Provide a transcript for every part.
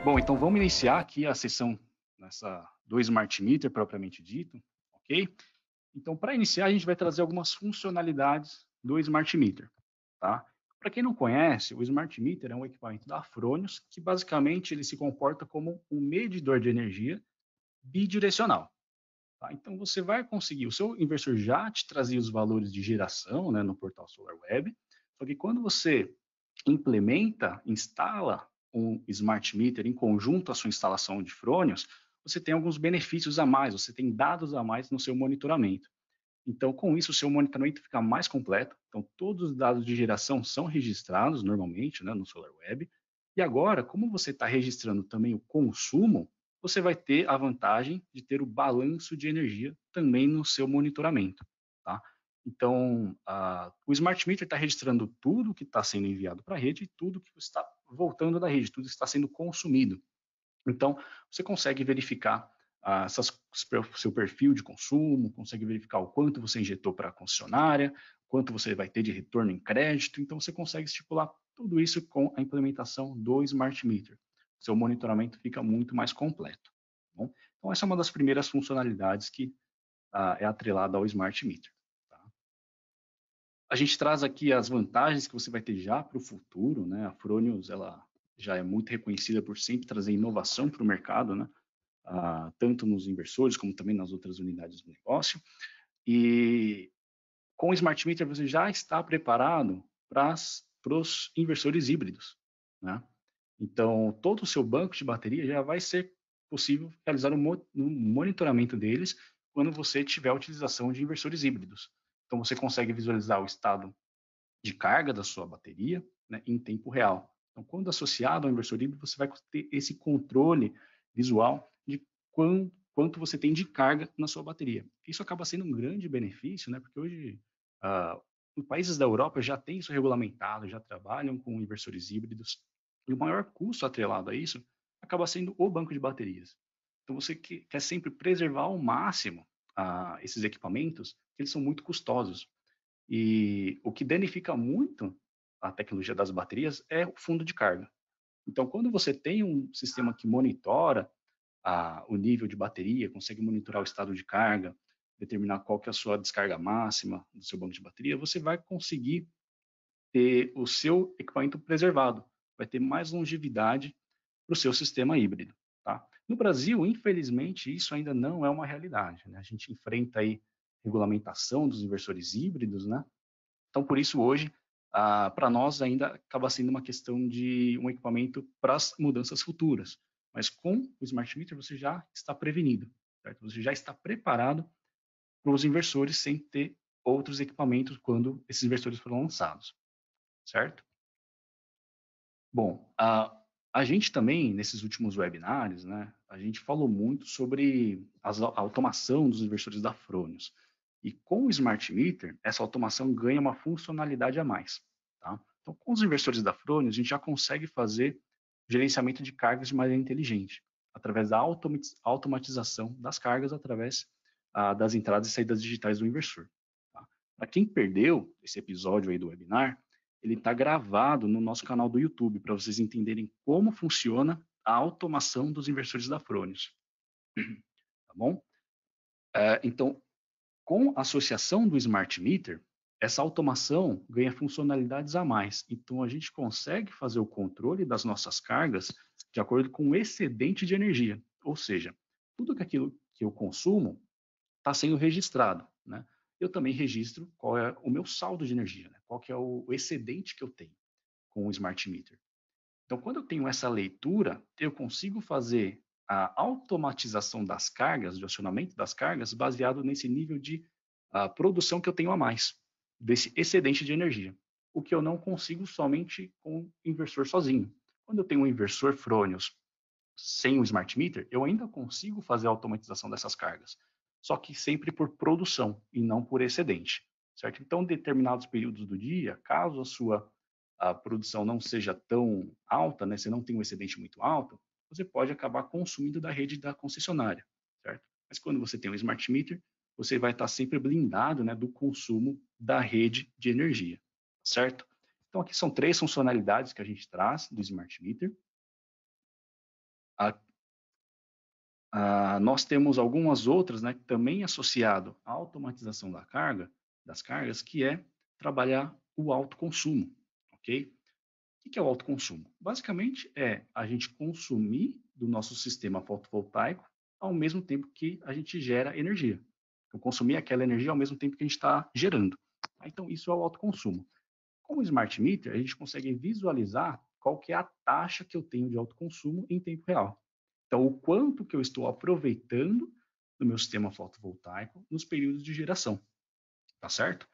Bom, então vamos iniciar aqui a sessão do Smart Meter propriamente dito, ok? Então, para iniciar, a gente vai trazer algumas funcionalidades do Smart Meter, tá? Para quem não conhece, o Smart Meter é um equipamento da Fronius que basicamente ele se comporta como um medidor de energia bidirecional. Tá? Então, você vai conseguir, o seu inversor já te trazia os valores de geração, né, no portal SolarWeb, só que quando você implementa, instala um Smart Meter em conjunto à sua instalação de Fronius, você tem alguns benefícios a mais, você tem dados a mais no seu monitoramento. Então, com isso, o seu monitoramento fica mais completo. Então, todos os dados de geração são registrados normalmente, né, no SolarWeb. E agora, como você está registrando também o consumo, você vai ter a vantagem de ter o balanço de energia também no seu monitoramento, tá? Então, o Smart Meter está registrando tudo que está sendo enviado para a rede e tudo que está voltando da rede, tudo que está sendo consumido. Então, você consegue verificar seu perfil de consumo, consegue verificar o quanto você injetou para a concessionária, quanto você vai ter de retorno em crédito. Então, você consegue estipular tudo isso com a implementação do Smart Meter. Seu monitoramento fica muito mais completo. Tá bom? Então, essa é uma das primeiras funcionalidades que é atrelada ao Smart Meter. Tá? A gente traz aqui as vantagens que você vai ter já para o futuro, né? A Fronius, ela já é muito reconhecida por sempre trazer inovação para o mercado, né? Tanto nos inversores como também nas outras unidades do negócio. E com o Smart Meter você já está preparado para os inversores híbridos, né? Então, todo o seu banco de bateria já vai ser possível realizar um monitoramento deles quando você tiver a utilização de inversores híbridos. Então, você consegue visualizar o estado de carga da sua bateria, né, em tempo real. Então, quando associado ao inversor híbrido, você vai ter esse controle visual de quanto você tem de carga na sua bateria. Isso acaba sendo um grande benefício, né, porque hoje os países da Europa já têm isso regulamentado, já trabalham com inversores híbridos, e o maior custo atrelado a isso acaba sendo o banco de baterias. Então, você quer sempre preservar ao máximo esses equipamentos, que eles são muito custosos. E o que danifica muito a tecnologia das baterias é o fundo de carga. Então, quando você tem um sistema que monitora o nível de bateria, consegue monitorar o estado de carga, determinar qual que é a sua descarga máxima do seu banco de bateria, você vai conseguir ter o seu equipamento preservado, vai ter mais longevidade para o seu sistema híbrido. Tá? No Brasil, infelizmente, isso ainda não é uma realidade. Né? A gente enfrenta aí regulamentação dos inversores híbridos, né? Então, por isso, hoje, para nós ainda acaba sendo uma questão de um equipamento para as mudanças futuras. Mas com o Smart Meter você já está prevenido, certo? Você já está preparado para os inversores sem ter outros equipamentos quando esses inversores foram lançados, certo? Bom, a gente também, nesses últimos webinários, né, a gente falou muito sobre a automação dos inversores da Fronius. E com o Smart Meter, essa automação ganha uma funcionalidade a mais. Tá? Então, com os inversores da Fronius, a gente já consegue fazer gerenciamento de cargas de maneira inteligente, através da automatização das cargas, através das entradas e saídas digitais do inversor. Tá? Para quem perdeu esse episódio aí do webinar, ele está gravado no nosso canal do YouTube, para vocês entenderem como funciona a automação dos inversores da Fronius. Tá bom? Então, com a associação do Smart Meter, essa automação ganha funcionalidades a mais. Então, a gente consegue fazer o controle das nossas cargas de acordo com o excedente de energia. Ou seja, tudo aquilo que eu consumo está sendo registrado. Né? Eu também registro qual é o meu saldo de energia, né? Qual que é o excedente que eu tenho com o Smart Meter. Então, quando eu tenho essa leitura, eu consigo fazer a automatização das cargas, de acionamento das cargas, baseado nesse nível de produção que eu tenho a mais, desse excedente de energia. O que eu não consigo somente com o inversor sozinho. Quando eu tenho um inversor Fronius sem o Smart Meter, eu ainda consigo fazer a automatização dessas cargas, só que sempre por produção e não por excedente, certo? Então, em determinados períodos do dia, caso a produção não seja tão alta, né, você não tem um excedente muito alto, você pode acabar consumindo da rede da concessionária, certo? Mas quando você tem um Smart Meter, você vai estar sempre blindado, né, do consumo da rede de energia, certo? Então, aqui são 3 funcionalidades que a gente traz do Smart Meter. Nós temos algumas outras, né, também associado à automatização das cargas, que é trabalhar o autoconsumo, ok? O que é o autoconsumo? Basicamente é a gente consumir do nosso sistema fotovoltaico ao mesmo tempo que a gente gera energia. Então, consumir aquela energia ao mesmo tempo que a gente está gerando. Então, isso é o autoconsumo. Com o Smart Meter, a gente consegue visualizar qual que é a taxa que eu tenho de autoconsumo em tempo real. Então, o quanto que eu estou aproveitando do meu sistema fotovoltaico nos períodos de geração, tá certo?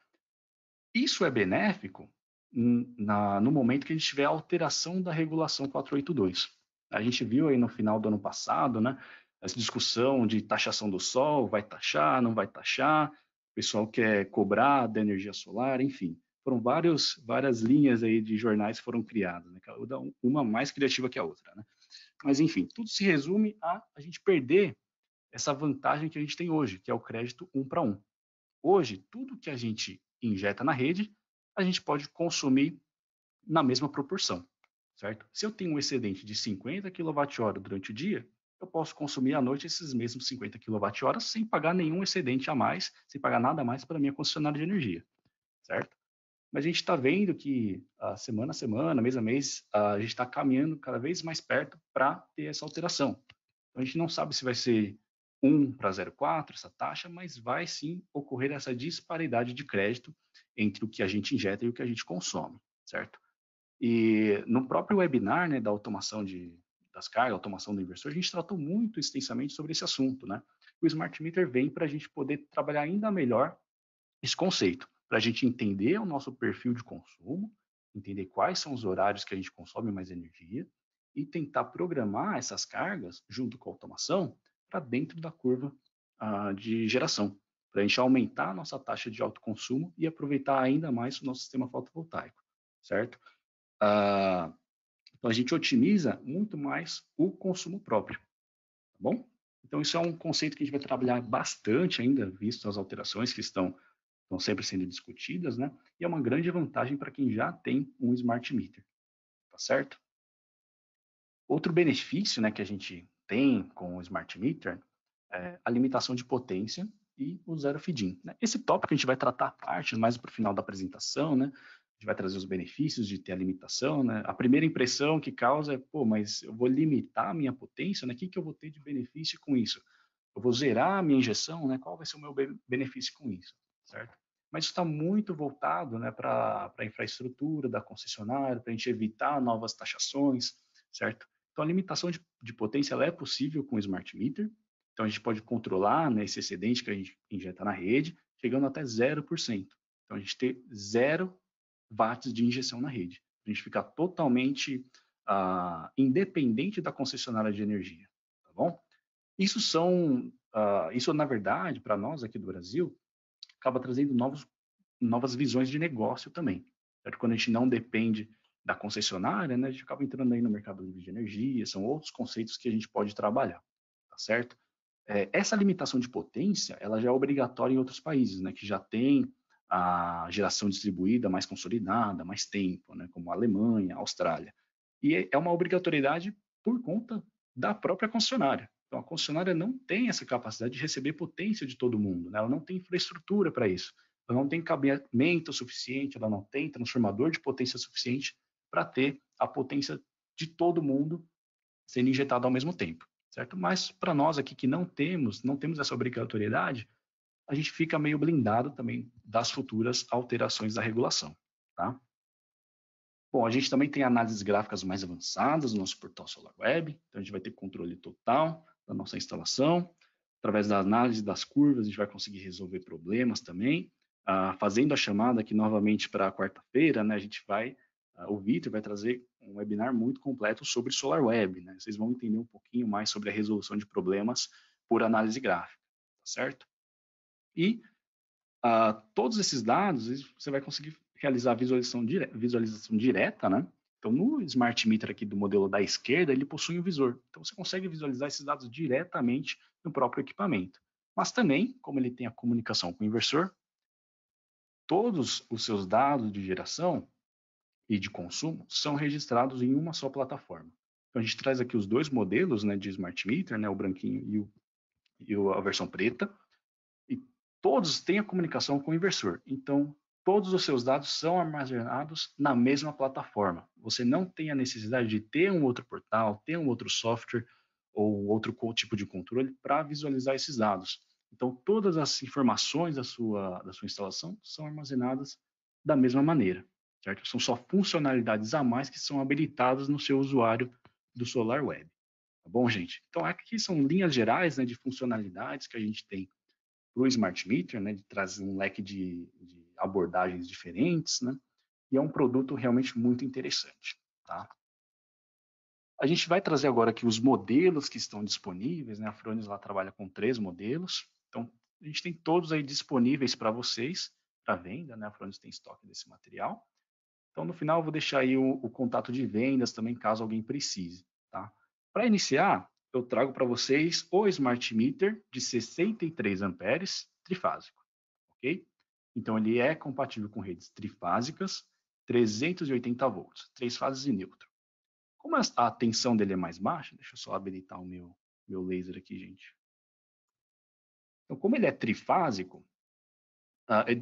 Isso é benéfico no momento que a gente tiver a alteração da regulação 482. A gente viu aí no final do ano passado, né, essa discussão de taxação do sol, vai taxar, não vai taxar, o pessoal quer cobrar da energia solar, enfim. Foram várias linhas aí de jornais que foram criadas, né, uma mais criativa que a outra, né? Mas, enfim, tudo se resume a gente perder essa vantagem que a gente tem hoje, que é o crédito 1 para 1. Hoje, tudo que a gente injeta na rede, a gente pode consumir na mesma proporção, certo? Se eu tenho um excedente de 50 kWh durante o dia, eu posso consumir à noite esses mesmos 50 kWh sem pagar nenhum excedente a mais, sem pagar nada a mais para a minha concessionária de energia, certo? Mas a gente está vendo que semana a semana, mês a mês, a gente está caminhando cada vez mais perto para ter essa alteração. Então, a gente não sabe se vai ser 1 para 0,4 essa taxa, mas vai sim ocorrer essa disparidade de crédito entre o que a gente injeta e o que a gente consome, certo? E no próprio webinar, né, da automação das cargas, automação do inversor, a gente tratou muito extensamente sobre esse assunto, né? O Smart Meter vem para a gente poder trabalhar ainda melhor esse conceito, para a gente entender o nosso perfil de consumo, entender quais são os horários que a gente consome mais energia e tentar programar essas cargas junto com a automação para dentro da curva de geração, para a gente aumentar a nossa taxa de autoconsumo e aproveitar ainda mais o nosso sistema fotovoltaico, certo? Então a gente otimiza muito mais o consumo próprio, tá bom? Então isso é um conceito que a gente vai trabalhar bastante ainda, visto as alterações que estão sempre sendo discutidas, né? E é uma grande vantagem para quem já tem um smart meter, tá certo? Outro benefício, né, que a gente tem com o smart meter é a limitação de potência e o zero feed-in, né? Esse tópico a gente vai tratar à parte, mais para o final da apresentação, né? A gente vai trazer os benefícios de ter a limitação, né? A primeira impressão que causa é, pô, mas eu vou limitar a minha potência, né? O que eu vou ter de benefício com isso? Eu vou zerar a minha injeção, né? Qual vai ser o meu benefício com isso, certo? Mas está muito voltado, né, para a infraestrutura da concessionária, para a gente evitar novas taxações, certo? Então, a limitação de potência ela é possível com o Smart Meter. Então, a gente pode controlar, né, esse excedente que a gente injeta na rede, chegando até 0%. Então, a gente ter 0 watts de injeção na rede. A gente ficar totalmente independente da concessionária de energia, tá bom? Isso na verdade, para nós aqui do Brasil, acaba trazendo novas visões de negócio também. Certo? Quando a gente não depende da concessionária, né, a gente acaba entrando aí no mercado livre de energia, são outros conceitos que a gente pode trabalhar, tá certo? Essa limitação de potência, ela já é obrigatória em outros países, né, que já tem a geração distribuída mais consolidada, mais tempo, né, como a Alemanha, a Austrália. E é uma obrigatoriedade por conta da própria concessionária. Então, a concessionária não tem essa capacidade de receber potência de todo mundo, né? Ela não tem infraestrutura para isso, ela não tem cabeamento suficiente, ela não tem transformador de potência suficiente para ter a potência de todo mundo sendo injetada ao mesmo tempo, certo? Mas para nós aqui que não temos essa obrigatoriedade, a gente fica meio blindado também das futuras alterações da regulação, tá? Bom, a gente também tem análises gráficas mais avançadas no nosso portal SolarWeb, então a gente vai ter controle total da nossa instalação. Através da análise das curvas, a gente vai conseguir resolver problemas também. Fazendo a chamada aqui novamente para quarta-feira, né, o Vitor vai trazer um webinar muito completo sobre SolarWeb, né? Vocês vão entender um pouquinho mais sobre a resolução de problemas por análise gráfica, tá certo? E todos esses dados você vai conseguir realizar visualização direta, né? Então, no Smart Meter aqui do modelo da esquerda, ele possui um visor. Então, você consegue visualizar esses dados diretamente no próprio equipamento. Mas também, como ele tem a comunicação com o inversor, todos os seus dados de geração, e de consumo são registrados em uma só plataforma. Então, a gente traz aqui os dois modelos, né, de Smart Meter, né, o branquinho a versão preta, e todos têm a comunicação com o inversor. Então, todos os seus dados são armazenados na mesma plataforma. Você não tem a necessidade de ter um outro portal, ter um outro software ou outro tipo de controle para visualizar esses dados. Então, todas as informações da sua instalação são armazenadas da mesma maneira, certo? São só funcionalidades a mais que são habilitadas no seu usuário do SolarWeb. Tá bom, gente? Então, aqui são linhas gerais, né, de funcionalidades que a gente tem para o Smart Meter, né, de trazer um leque de abordagens diferentes, né? E é um produto realmente muito interessante, tá? A gente vai trazer agora aqui os modelos que estão disponíveis, né? A Fronius lá trabalha com 3 modelos, então a gente tem todos aí disponíveis para vocês, para venda, né? A Fronius tem estoque desse material. Então, no final, eu vou deixar aí o contato de vendas também, caso alguém precise, tá? Para iniciar, eu trago para vocês o Smart Meter de 63 amperes trifásico, ok? Então, ele é compatível com redes trifásicas, 380 volts, 3 fases e neutro. Como a tensão dele é mais baixa, deixa eu só habilitar o meu laser aqui, gente. Então, como ele é trifásico,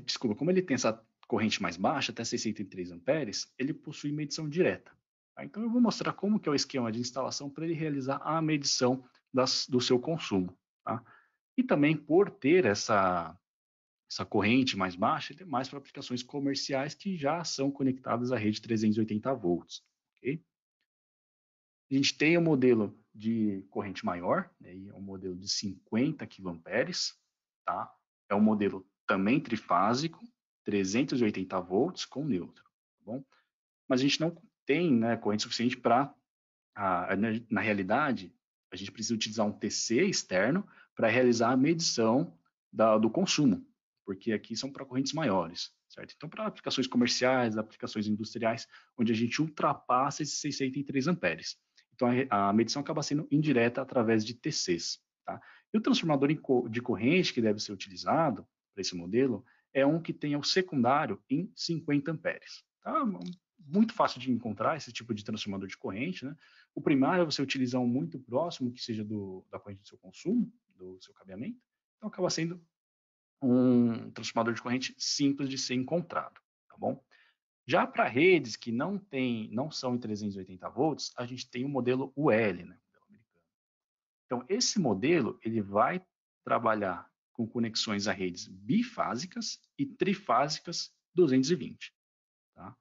desculpa, como ele tem essa corrente mais baixa, até 63 amperes, ele possui medição direta. Tá? Então, eu vou mostrar como que é o esquema de instalação para ele realizar a medição do seu consumo. Tá? E também, por ter essa corrente mais baixa, ele é mais para aplicações comerciais que já são conectadas à rede 380 volts. Okay? A gente tem o modelo de corrente maior, né, é um modelo de 50 kA, tá? É um modelo também trifásico, 380 volts com neutro, tá bom? Mas a gente não tem, né, corrente suficiente para, na realidade, a gente precisa utilizar um TC externo para realizar a medição do consumo, porque aqui são para correntes maiores, certo? Então, para aplicações comerciais, aplicações industriais, onde a gente ultrapassa esses 63 amperes. Então, a medição acaba sendo indireta através de TCs, tá? E o transformador de corrente que deve ser utilizado para esse modelo é um que tenha o secundário em 50 amperes. Tá? Muito fácil de encontrar esse tipo de transformador de corrente, né? O primário é você utilizar um muito próximo, que seja da corrente do seu consumo, do seu cabeamento. Então, acaba sendo um transformador de corrente simples de ser encontrado, tá bom? Já para redes que não são em 380 volts, a gente tem o modelo UL, né? Então, esse modelo ele vai trabalhar com conexões a redes bifásicas e trifásicas 220. Tá?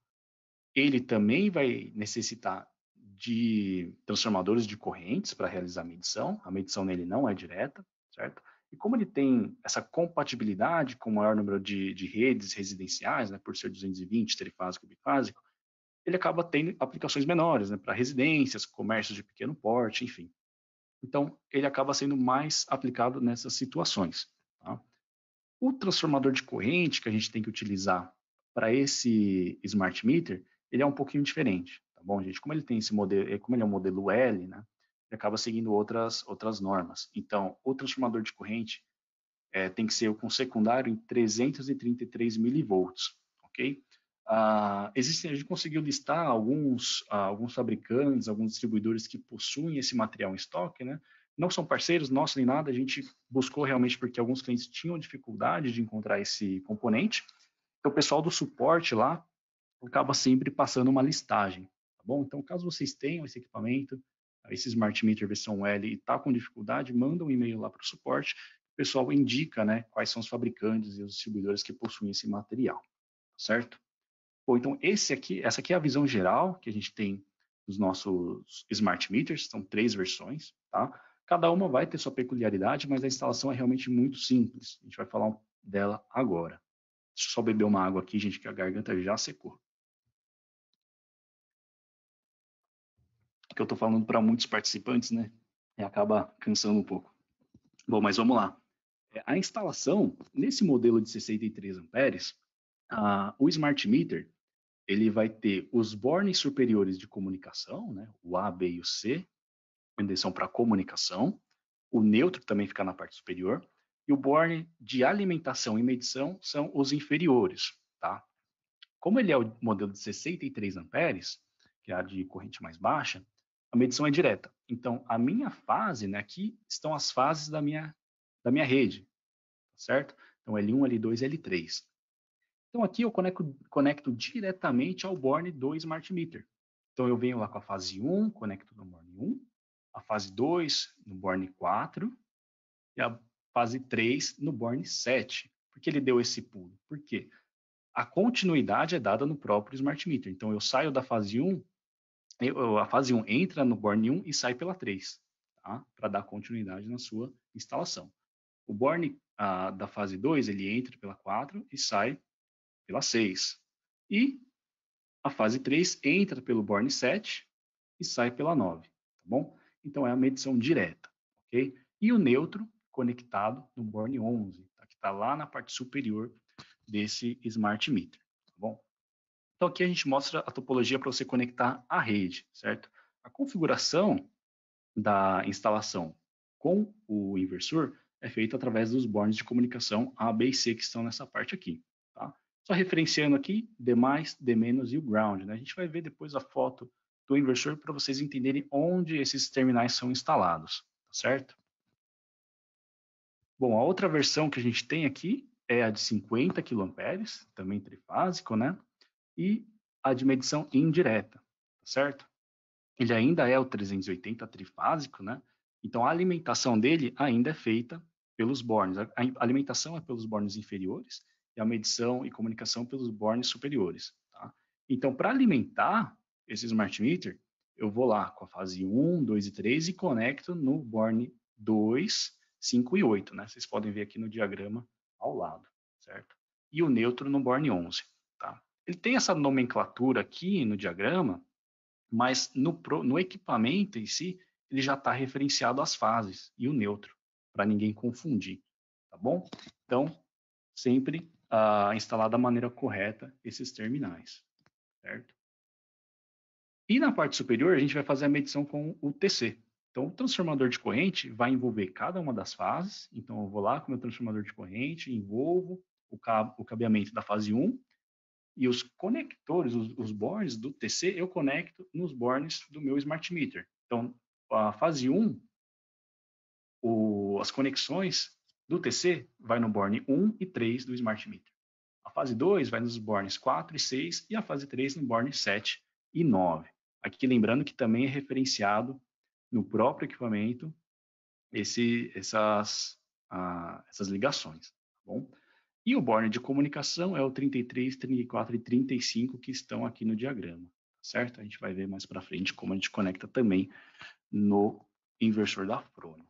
Ele também vai necessitar de transformadores de correntes para realizar a medição nele não é direta, certo? E como ele tem essa compatibilidade com o maior número de redes residenciais, né, por ser 220, trifásico e bifásico, ele acaba tendo aplicações menores, né, para residências, comércios de pequeno porte, enfim. Então, ele acaba sendo mais aplicado nessas situações. Tá? O transformador de corrente que a gente tem que utilizar para esse Smart Meter, ele é um pouquinho diferente, tá bom, gente? Como ele tem esse modelo, como ele é um modelo L, né? Ele acaba seguindo outras normas. Então, o transformador de corrente tem que ser com secundário em 333 milivolts, ok? A gente conseguiu listar alguns fabricantes, alguns distribuidores que possuem esse material em estoque, né? Não são parceiros nossos nem nada, a gente buscou realmente porque alguns clientes tinham dificuldade de encontrar esse componente. Então, o pessoal do suporte lá acaba sempre passando uma listagem, tá bom? Então, caso vocês tenham esse equipamento, esse Smart Meter versão L e está com dificuldade, manda um e-mail lá para o suporte, o pessoal indica, né, quais são os fabricantes e os distribuidores que possuem esse material, certo? Bom, então essa aqui é a visão geral que a gente tem dos nossos Smart Meters, são 3 versões, tá? Cada uma vai ter sua peculiaridade, mas a instalação é realmente muito simples. A gente vai falar dela agora. Deixa eu só beber uma água aqui, gente, que a garganta já secou. Que eu estou falando para muitos participantes, né? E acaba cansando um pouco. Bom, mas vamos lá. A instalação, nesse modelo de 63 amperes, o Smart Meter, ele vai ter os bornes superiores de comunicação, né? O A, B e o C, onde são para comunicação. O neutro também fica na parte superior. E o borne de alimentação e medição são os inferiores, tá? Como ele é o modelo de 63 amperes, que é a de corrente mais baixa, a medição é direta. Então, a minha fase, né, aqui estão as fases da minha rede, certo? Então, L1, L2 e L3. Então, aqui eu conecto diretamente ao Born do Smart Meter. Então, eu venho lá com a fase 1, conecto no Born 1, a fase 2 no Born 4 e a fase 3 no Born 7. Por que ele deu esse pulo? Por quê? A continuidade é dada no próprio Smart Meter. Então, eu saio da fase 1, a fase 1 entra no Born 1 e sai pela 3, tá? Para dar continuidade na sua instalação. O Born da fase 2, ele entra pela 4 e sai pela 6. E a fase 3 entra pelo Born 7 e sai pela 9, tá bom? Então, é a medição direta, ok? E o neutro conectado no Born 11, tá? Que está lá na parte superior desse Smart Meter, tá bom? Então, aqui a gente mostra a topologia para você conectar à rede, certo? A configuração da instalação com o inversor é feita através dos bornes de comunicação A, B e C que estão nessa parte aqui, tá? Só referenciando aqui, D+, D- e o ground, né? A gente vai ver depois a foto do inversor para vocês entenderem onde esses terminais são instalados, tá certo? Bom, a outra versão que a gente tem aqui é a de 50 kA, também trifásico, né? E a de medição indireta, tá certo? Ele ainda é o 380 trifásico, né? Então a alimentação dele ainda é feita pelos bornes. A alimentação é pelos bornes inferiores e a medição e comunicação pelos bornes superiores, tá? Então, para alimentar esse smart meter, eu vou lá com a fase 1, 2 e 3 e conecto no borne 2, 5 e 8, né? Vocês podem ver aqui no diagrama ao lado, certo? E o neutro no borne 11, tá? Ele tem essa nomenclatura aqui no diagrama, mas no equipamento em si, ele já está referenciado as fases e o neutro, para ninguém confundir, tá bom? Então, sempre instalar da maneira correta esses terminais, certo? E na parte superior, a gente vai fazer a medição com o TC. Então, o transformador de corrente vai envolver cada uma das fases. Então, eu vou lá com o meu transformador de corrente, envolvo o cabeamento da fase 1, e os conectores, os bornes do TC, eu conecto nos bornes do meu Smart Meter. Então, a fase 1, as conexões do TC vai no borne 1 e 3 do Smart Meter. A fase 2 vai nos bornes 4 e 6 e a fase 3 no borne 7 e 9. Aqui lembrando que também é referenciado no próprio equipamento essas ligações, tá bom? E o borne de comunicação é o 33, 34 e 35 que estão aqui no diagrama, certo? A gente vai ver mais para frente como a gente conecta também no inversor da Fronos,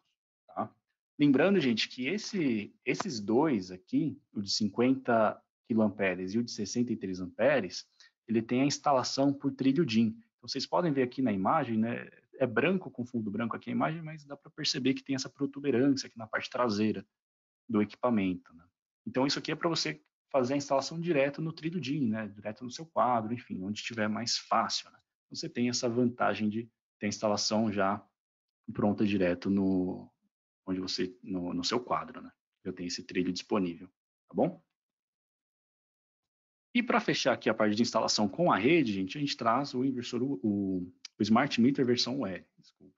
tá? Lembrando, gente, que esses dois aqui, o de 50 kA e o de 63 amperes, ele tem a instalação por trilho DIN. Então, vocês podem ver aqui na imagem, né? É branco com fundo branco aqui a imagem, mas dá para perceber que tem essa protuberância aqui na parte traseira do equipamento, né? Então, isso aqui é para você fazer a instalação direto no trilho DIN, né? Direto no seu quadro, enfim, onde estiver mais fácil, né? Você tem essa vantagem de ter a instalação já pronta direto no seu quadro, né? Já tem esse trilho disponível, tá bom? E para fechar aqui a parte de instalação com a rede, gente, a gente traz o inversor, o Smart Meter versão L, desculpa.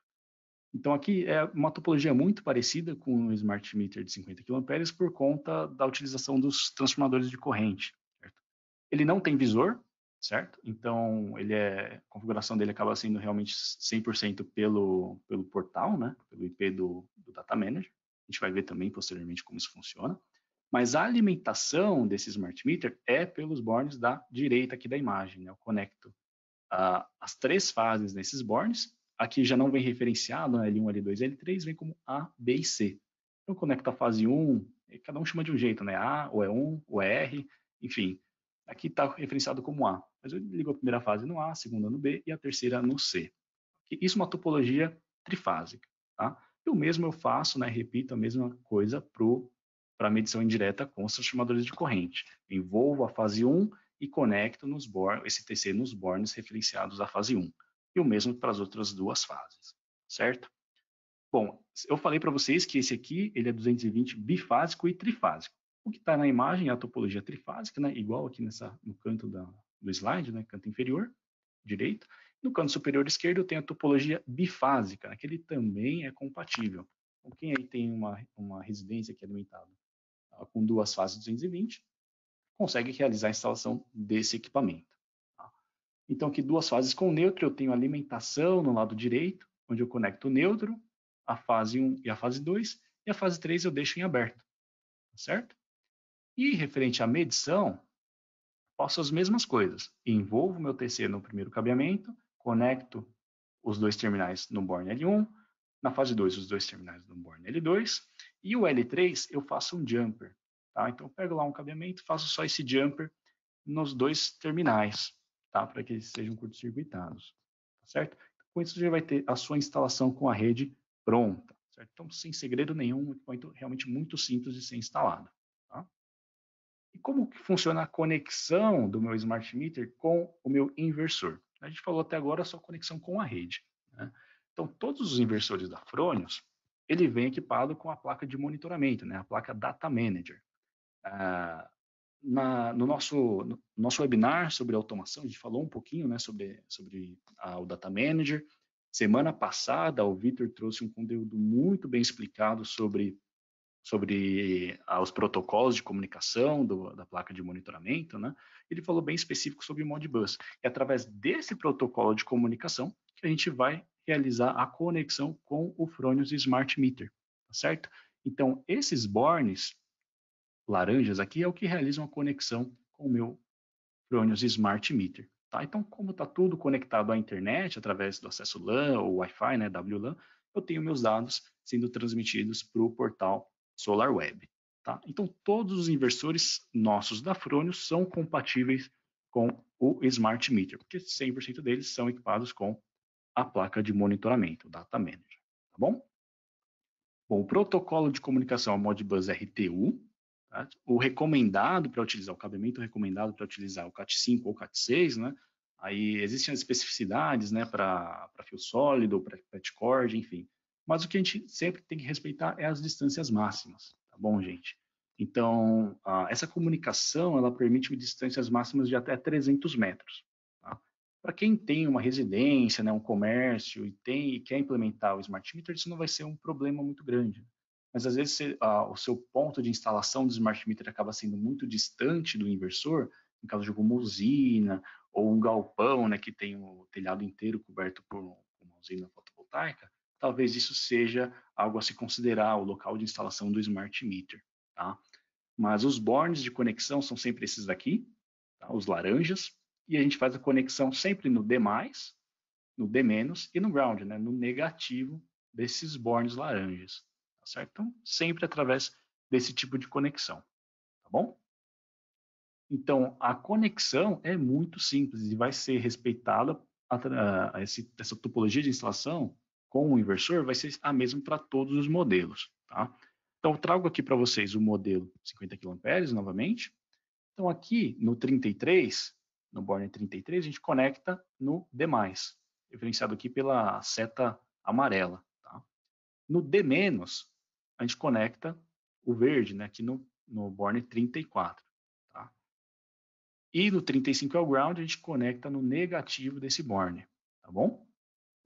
Então aqui é uma topologia muito parecida com o Smart Meter de 50 kA por conta da utilização dos transformadores de corrente, certo? Ele não tem visor, certo? Então a configuração dele acaba sendo realmente 100% pelo portal, né? Pelo IP do Data Manager. A gente vai ver também posteriormente como isso funciona. Mas a alimentação desse Smart Meter é pelos bornes da direita aqui da imagem, né? Eu conecto as três fases nesses bornes. Aqui já não vem referenciado, né? L1, L2, L3, vem como A, B e C. Então, conecto a fase 1, cada um chama de um jeito, né? A, ou é 1, ou é R, enfim. Aqui está referenciado como A. Mas eu ligo a primeira fase no A, a segunda no B e a terceira no C. Isso é uma topologia trifásica, tá? E o mesmo eu faço, né? Repito a mesma coisa para a medição indireta com os transformadores de corrente. Envolvo a fase 1 e conecto esse TC nos bornes referenciados à fase 1. E o mesmo para as outras duas fases, certo? Bom, eu falei para vocês que esse aqui ele é 220 bifásico e trifásico. O que está na imagem é a topologia trifásica, né? Igual aqui no canto do slide, né? Canto inferior direito. No canto superior esquerdo eu tenho a topologia bifásica, né? Que ele também é compatível. Então, quem aí tem uma residência que é alimentada com duas fases 220, consegue realizar a instalação desse equipamento. Tá? Então, aqui duas fases com neutro, eu tenho alimentação no lado direito, onde eu conecto o neutro, a fase 1 e a fase 2, e a fase 3 eu deixo em aberto, tá certo? E referente à medição, faço as mesmas coisas. Envolvo meu TC no primeiro cabeamento, conecto os dois terminais no borne L1, na fase 2 os dois terminais no borne L2, e o L3 eu faço um jumper. Tá? Então eu pego lá um cabeamento, faço só esse jumper nos dois terminais, tá? Para que eles sejam curto-circuitados. Tá certo? Com isso você já vai ter a sua instalação com a rede pronta. Certo? Então, sem segredo nenhum, um equipamento realmente muito simples de ser instalado. Tá? E como que funciona a conexão do meu smart meter com o meu inversor? A gente falou até agora só conexão com a rede. Né? Então, todos os inversores da Fronius, ele vem equipado com a placa de monitoramento, né? A placa Data Manager. No nosso webinar sobre automação, a gente falou um pouquinho, né, sobre o Data Manager. Semana passada, o Vitor trouxe um conteúdo muito bem explicado sobre os protocolos de comunicação da placa de monitoramento, né? Ele falou bem específico sobre o Modbus. É através desse protocolo de comunicação que a gente vai realizar a conexão com o Fronius Smart Meter, tá certo? Então, esses bornes laranjas aqui é o que realizam a conexão com o meu Fronius Smart Meter. Tá? Então, como está tudo conectado à internet, através do acesso LAN ou Wi-Fi, né, WLAN, eu tenho meus dados sendo transmitidos para o portal SolarWeb. Tá? Então, todos os inversores nossos da Fronius são compatíveis com o Smart Meter, porque 100% deles são equipados com a placa de monitoramento, o Data Manager. Tá bom? Bom, o protocolo de comunicação é o Modbus RTU. Tá? O recomendado para utilizar, o cabeamento recomendado para utilizar o CAT5 ou CAT6, né? Aí existem as especificidades, né, para fio sólido, para petcord, enfim. Mas o que a gente sempre tem que respeitar é as distâncias máximas, tá bom, gente? Então, essa comunicação, ela permite distâncias máximas de até 300 metros. Tá? Para quem tem uma residência, né, um comércio e quer implementar o smart meter, isso não vai ser um problema muito grande. Mas às vezes o seu ponto de instalação do smart meter acaba sendo muito distante do inversor, no caso de alguma usina ou um galpão, né, que tem o telhado inteiro coberto por uma usina fotovoltaica, talvez isso seja algo a se considerar, o local de instalação do smart meter. Tá? Mas os bornes de conexão são sempre esses daqui, tá? Os laranjas, e a gente faz a conexão sempre no D+, no D- e no ground, né? No negativo desses bornes laranjas. Tá certo? Então, sempre através desse tipo de conexão. Tá bom? Então, a conexão é muito simples e vai ser respeitada, essa topologia de instalação com o inversor vai ser a mesma para todos os modelos. Tá? Então, eu trago aqui para vocês o modelo 50 kA novamente. Então, aqui no 33, no borne 33, a gente conecta no D+, referenciado aqui pela seta amarela. Tá? No D-, a gente conecta o verde, né, aqui no borne 34. Tá? E no 35 é o ground, a gente conecta no negativo desse borne. Tá bom?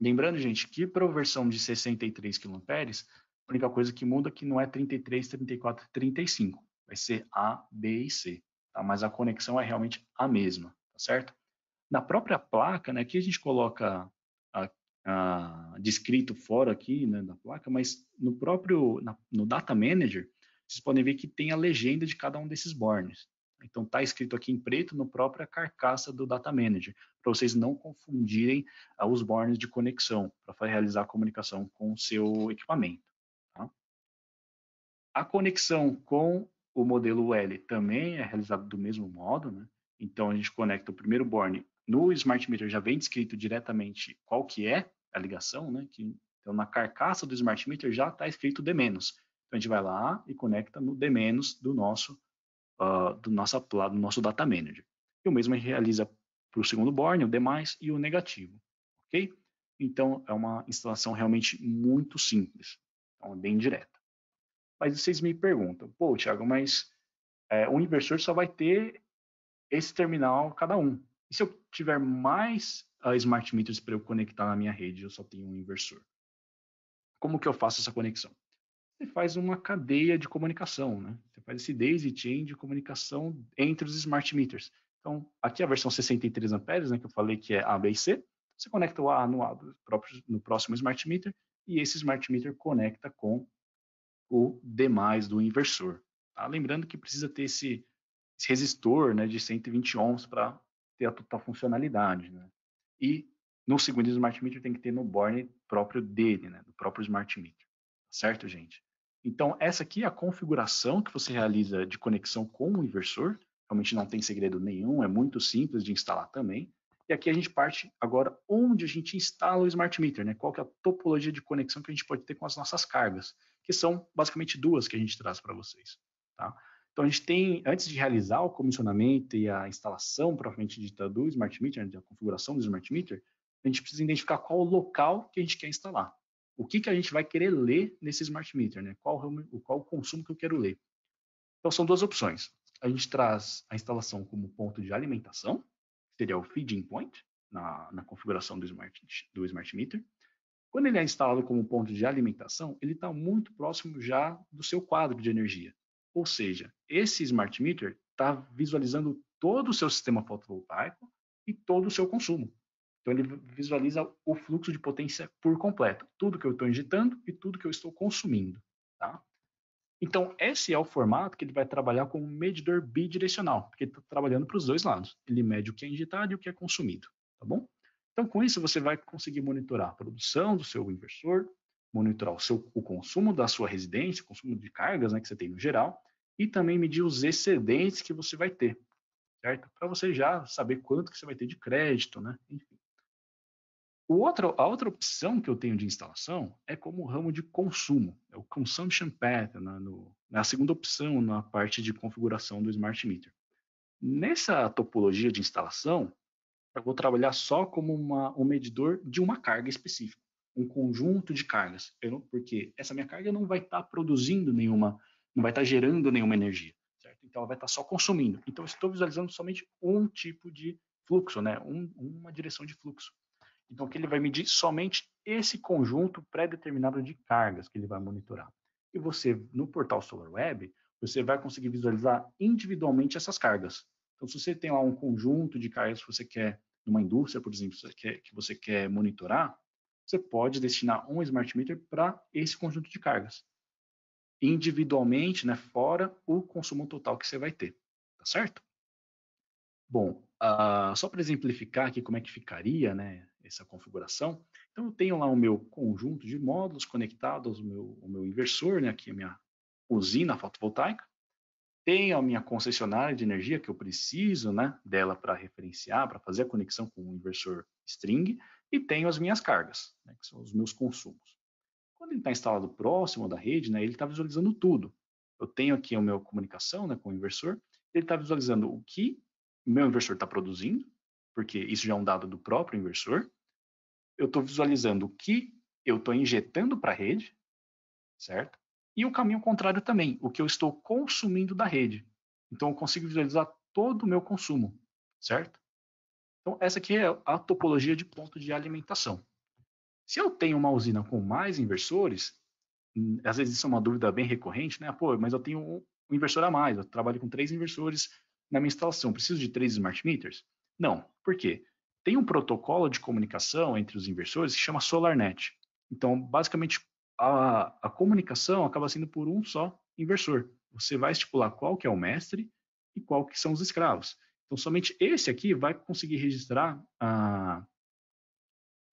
Lembrando, gente, que para a versão de 63 kA, a única coisa que muda é que não é 33, 34, 35. Vai ser A, B e C. Tá? Mas a conexão é realmente a mesma, tá certo? Na própria placa, né, aqui a gente coloca descrito fora aqui, né, da placa, mas no Data Manager, vocês podem ver que tem a legenda de cada um desses bornes. Então está escrito aqui em preto na própria carcaça do Data Manager, para vocês não confundirem os bornes de conexão, para realizar a comunicação com o seu equipamento. Tá? A conexão com o modelo L também é realizada do mesmo modo, né? Então a gente conecta o primeiro borne no Smart Meter, já vem descrito diretamente qual que é a ligação, né? Então na carcaça do Smart Meter já está escrito D-. Então a gente vai lá e conecta no D- do nosso Data Manager. E o mesmo a gente realiza para o segundo borne, o D+, e o negativo, ok? Então é uma instalação realmente muito simples, então é bem direta. Mas vocês me perguntam, pô, Thiago, mas o inversor só vai ter esse terminal cada um. E se eu tiver mais smart meters para eu conectar na minha rede, eu só tenho um inversor. Como que eu faço essa conexão? Você faz uma cadeia de comunicação, né? Você faz esse daisy chain de comunicação entre os smart meters. Então, aqui a versão 63 amperes, né, que eu falei que é A, B e C, você conecta o A no próximo smart meter e esse smart meter conecta com o demais do inversor. Tá? Lembrando que precisa ter esse resistor, né, de 120 ohms para ter a total funcionalidade, né? E no segundo smart meter tem que ter no board próprio dele, né, do próprio smart meter. Certo, gente? Então, essa aqui é a configuração que você realiza de conexão com o inversor. Realmente não tem segredo nenhum, é muito simples de instalar também. E aqui a gente parte agora onde a gente instala o smart meter, né? Qual que é a topologia de conexão que a gente pode ter com as nossas cargas, que são basicamente duas que a gente traz para vocês, tá? Então, a gente tem, antes de realizar o comissionamento e a instalação propriamente dita do smart meter, né, a configuração do smart meter, a gente precisa identificar qual o local que a gente quer instalar. O que a gente vai querer ler nesse smart meter, né? Qual o consumo que eu quero ler. Então, são duas opções. A gente traz a instalação como ponto de alimentação, que seria o feeding point, na configuração do smart meter. Quando ele é instalado como ponto de alimentação, ele está muito próximo já do seu quadro de energia. Ou seja, esse smart meter está visualizando todo o seu sistema fotovoltaico e todo o seu consumo. Então, ele visualiza o fluxo de potência por completo, tudo que eu estou injetando e tudo que eu estou consumindo. Tá? Então, esse é o formato que ele vai trabalhar como um medidor bidirecional, porque ele está trabalhando para os dois lados. Ele mede o que é injetado e o que é consumido. Tá bom? Então, com isso, você vai conseguir monitorar a produção do seu inversor, monitorar o consumo da sua residência, o consumo de cargas, né, que você tem no geral, e também medir os excedentes que você vai ter, certo? Para você já saber quanto que você vai ter de crédito, né? Enfim. A outra opção que eu tenho de instalação é como ramo de consumo, é o Consumption Path, na segunda opção na parte de configuração do Smart Meter. Nessa topologia de instalação, eu vou trabalhar só como um medidor de uma carga específica, um conjunto de cargas, porque essa minha carga não vai estar produzindo nenhuma, não vai estar gerando nenhuma energia, certo? Então ela vai estar só consumindo. Então eu estou visualizando somente um tipo de fluxo, né? Uma direção de fluxo. Então aqui ele vai medir somente esse conjunto pré-determinado de cargas que ele vai monitorar. E você, no portal SolarWeb, você vai conseguir visualizar individualmente essas cargas. Então, se você tem lá um conjunto de cargas que você quer, numa indústria, por exemplo, que você quer monitorar, você pode destinar um smart meter para esse conjunto de cargas. Individualmente, né, fora o consumo total que você vai ter. Tá certo? Bom, só para exemplificar aqui como é que ficaria, né, essa configuração, então eu tenho lá o meu conjunto de módulos conectados ao meu inversor, né, aqui a minha usina fotovoltaica, tenho a minha concessionária de energia que eu preciso, né, dela para referenciar, para fazer a conexão com o inversor string, e tenho as minhas cargas, né, que são os meus consumos. Quando ele está instalado próximo da rede, né, ele está visualizando tudo. Eu tenho aqui a minha comunicação, né, com o inversor, ele está visualizando o que o meu inversor está produzindo, porque isso já é um dado do próprio inversor. Eu estou visualizando o que eu estou injetando para a rede, certo? E o caminho contrário também, o que eu estou consumindo da rede. Então, eu consigo visualizar todo o meu consumo, certo? Então, essa aqui é a topologia de ponto de alimentação. Se eu tenho uma usina com mais inversores, às vezes isso é uma dúvida bem recorrente, né? Pô, mas eu tenho um inversor a mais, eu trabalho com 3 inversores na minha instalação, preciso de 3 smart meters? Não, por quê? Tem um protocolo de comunicação entre os inversores que chama SolarNet. Então, basicamente, a comunicação acaba sendo por um só inversor. Você vai estipular qual que é o mestre e qual que são os escravos. Então, somente esse aqui vai conseguir registrar a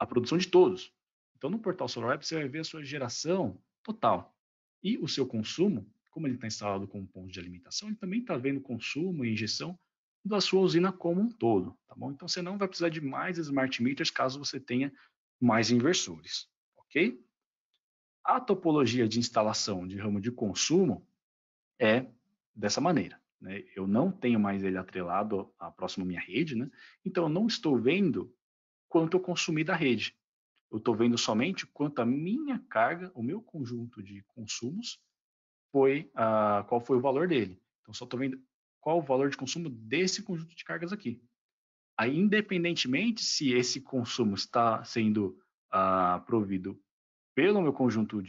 produção de todos. Então, no portal SolarWeb, você vai ver a sua geração total. E o seu consumo, como ele está instalado como ponto de alimentação, ele também está vendo consumo e injeção da sua usina como um todo. Tá bom? Então, você não vai precisar de mais smart meters caso você tenha mais inversores. Ok? A topologia de instalação de ramo de consumo é dessa maneira. Né? Eu não tenho mais ele atrelado à próxima minha rede, né? Então eu não estou vendo quanto eu consumi da rede. Eu estou vendo somente quanto a minha carga, o meu conjunto de consumos, qual foi o valor dele. Então, só estou vendo qual o valor de consumo desse conjunto de cargas aqui. Aí, independentemente se esse consumo está sendo provido pelo meu conjunto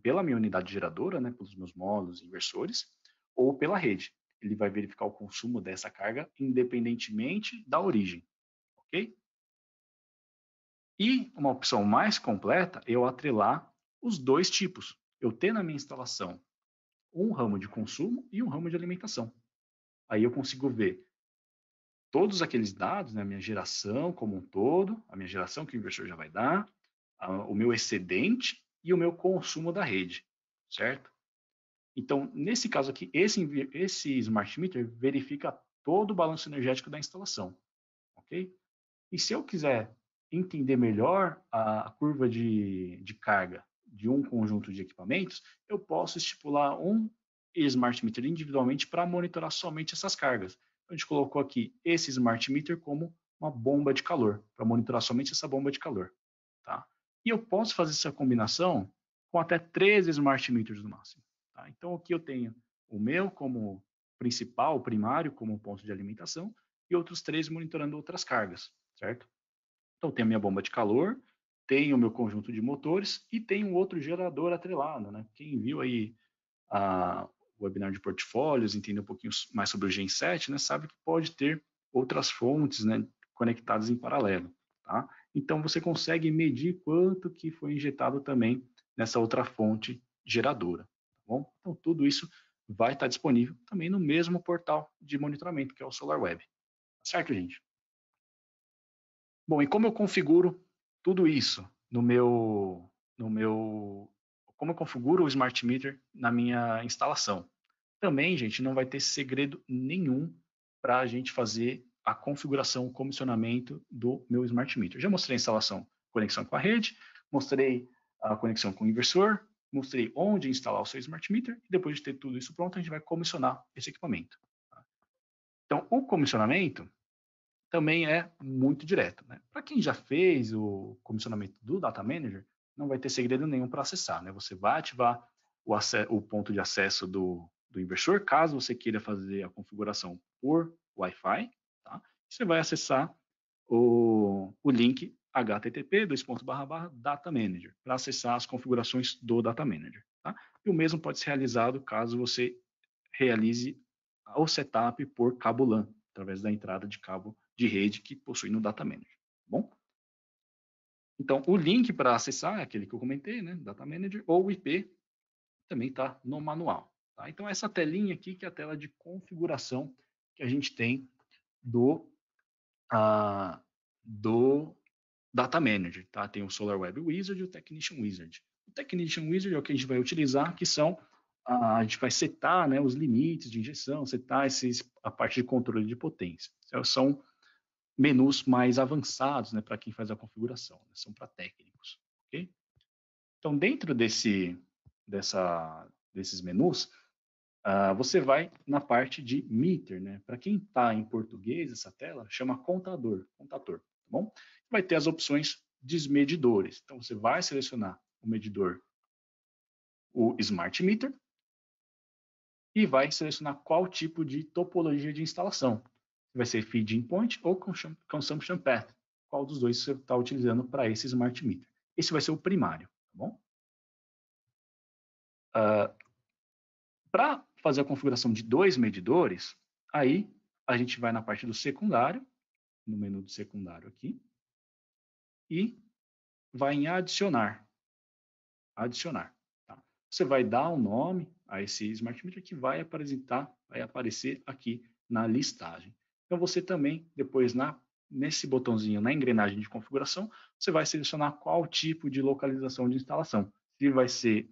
pela minha unidade geradora, né, pelos meus módulos, inversores, ou pela rede. Ele vai verificar o consumo dessa carga independentemente da origem, ok? E uma opção mais completa é eu atrelar os dois tipos. Eu ter na minha instalação um ramo de consumo e um ramo de alimentação. Aí eu consigo ver todos aqueles dados, né, a minha geração como um todo, a minha geração que o inversor já vai dar, o meu excedente e o meu consumo da rede, certo? Então, nesse caso aqui, esse Smart Meter verifica todo o balanço energético da instalação, ok? E se eu quiser entender melhor a curva de carga de um conjunto de equipamentos, eu posso estipular um Smart Meter individualmente para monitorar somente essas cargas. A gente colocou aqui esse Smart Meter como uma bomba de calor, para monitorar somente essa bomba de calor. Tá? E eu posso fazer essa combinação com até 13 Smart Meters no máximo. Tá? Então, aqui eu tenho o meu como principal, primário, como ponto de alimentação, e outros 3 monitorando outras cargas, certo? Então, tem a minha bomba de calor, tenho o meu conjunto de motores e tem um outro gerador atrelado, né? Quem viu aí o webinar de portfólios, entender um pouquinho mais sobre o Gen 7, né, sabe que pode ter outras fontes, né, conectadas em paralelo, tá? Então, você consegue medir quanto que foi injetado também nessa outra fonte geradora, tá bom? Então, tudo isso vai estar disponível também no mesmo portal de monitoramento, que é o SolarWeb. Tá certo, gente? Bom, e como eu configuro tudo isso como eu configuro o Smart Meter na minha instalação? Também, gente, não vai ter segredo nenhum para a gente fazer a configuração, o comissionamento do meu Smart Meter. Já mostrei a instalação, conexão com a rede, mostrei a conexão com o inversor, mostrei onde instalar o seu Smart Meter, e depois de ter tudo isso pronto, a gente vai comissionar esse equipamento. Então, o comissionamento também é muito direto. Né? Para quem já fez o comissionamento do Data Manager, não vai ter segredo nenhum para acessar. Né? Você vai ativar o ponto de acesso do inversor, caso você queira fazer a configuração por Wi-Fi, tá? Você vai acessar o link http://data manager para acessar as configurações do Data Manager. Tá? E o mesmo pode ser realizado caso você realize o setup por cabo LAN, através da entrada de cabo de rede que possui no Data Manager. Tá bom? Então, o link para acessar é aquele que eu comentei, né? Data Manager, ou o IP também está no manual. Tá? Então, essa telinha aqui que é a tela de configuração que a gente tem do Data Manager. Tá? Tem o SolarWeb Wizard e o Technician Wizard. O Technician Wizard é o que a gente vai utilizar, que são a gente vai setar, né, os limites de injeção, setar a parte de controle de potência. São menus mais avançados, né, para quem faz a configuração, né, são para técnicos, ok? Então, dentro desses menus, você vai na parte de meter, né? Para quem está em português, essa tela chama contador, tá bom? Vai ter as opções de medidores. Então, você vai selecionar o medidor, o Smart Meter, e vai selecionar qual tipo de topologia de instalação. Vai ser Feed-in Point ou Consumption Path. Qual dos dois você está utilizando para esse Smart Meter. Esse vai ser o primário, tá bom? Para fazer a configuração de 2 medidores, aí a gente vai na parte do secundário, no menu do secundário aqui, e vai em adicionar. Adicionar. Tá? Você vai dar um nome a esse Smart Meter que vai aparecer aqui na listagem. Então, você também, depois, nesse botãozinho, na engrenagem de configuração, você vai selecionar qual tipo de localização de instalação. Se vai ser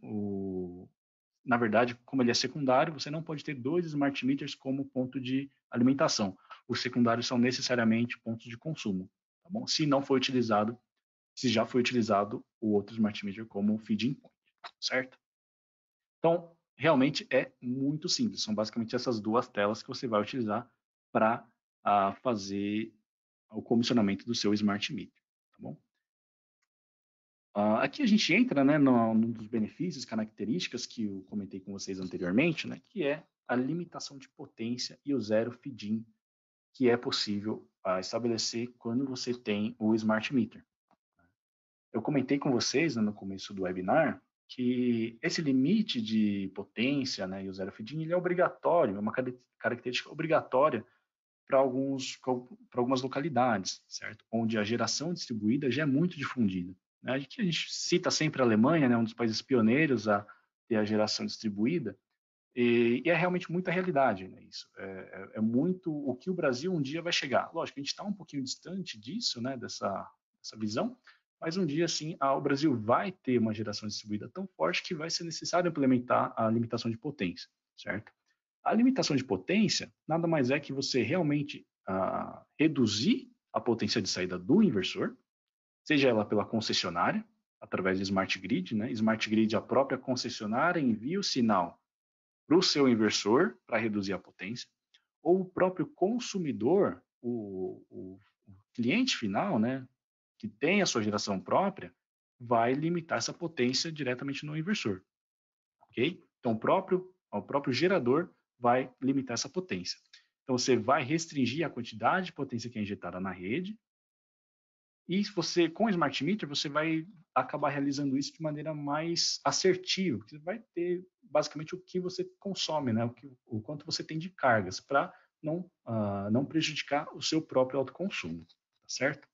na verdade, como ele é secundário, você não pode ter 2 smart meters como ponto de alimentação. Os secundários são necessariamente pontos de consumo, tá bom? Se já foi utilizado o outro smart meter como feeding point, certo? Então, realmente é muito simples. São basicamente essas duas telas que você vai utilizar para fazer o comissionamento do seu smart meter, tá bom? Aqui a gente entra, né, num dos benefícios, características que eu comentei com vocês anteriormente, né, que é a limitação de potência e o zero feed-in, que é possível estabelecer quando você tem o Smart Meter. Eu comentei com vocês, né, no começo do webinar que esse limite de potência, né, e o zero feed-in, ele é obrigatório, é uma característica obrigatória para algumas localidades, certo? Onde a geração distribuída já é muito difundida. Né? Aqui a gente cita sempre a Alemanha, né, um dos países pioneiros a ter a geração distribuída, e é realmente muita realidade, né, isso. É muito o que o Brasil um dia vai chegar. Lógico, a gente está um pouquinho distante disso, né, dessa visão, mas um dia, sim, o Brasil vai ter uma geração distribuída tão forte que vai ser necessário implementar a limitação de potência, certo? A limitação de potência nada mais é que você realmente reduzir a potência de saída do inversor, seja ela pela concessionária, através de Smart Grid, né? Smart Grid, a própria concessionária envia o sinal para o seu inversor para reduzir a potência, ou o próprio consumidor, o cliente final, né, que tem a sua geração própria, vai limitar essa potência diretamente no inversor, ok? Então, o próprio gerador vai limitar essa potência. Então, você vai restringir a quantidade de potência que é injetada na rede, e você, com o Smart Meter, você vai acabar realizando isso de maneira mais assertiva. Você vai ter basicamente o que você consome, né? O quanto você tem de cargas, para não prejudicar o seu próprio autoconsumo, tá certo?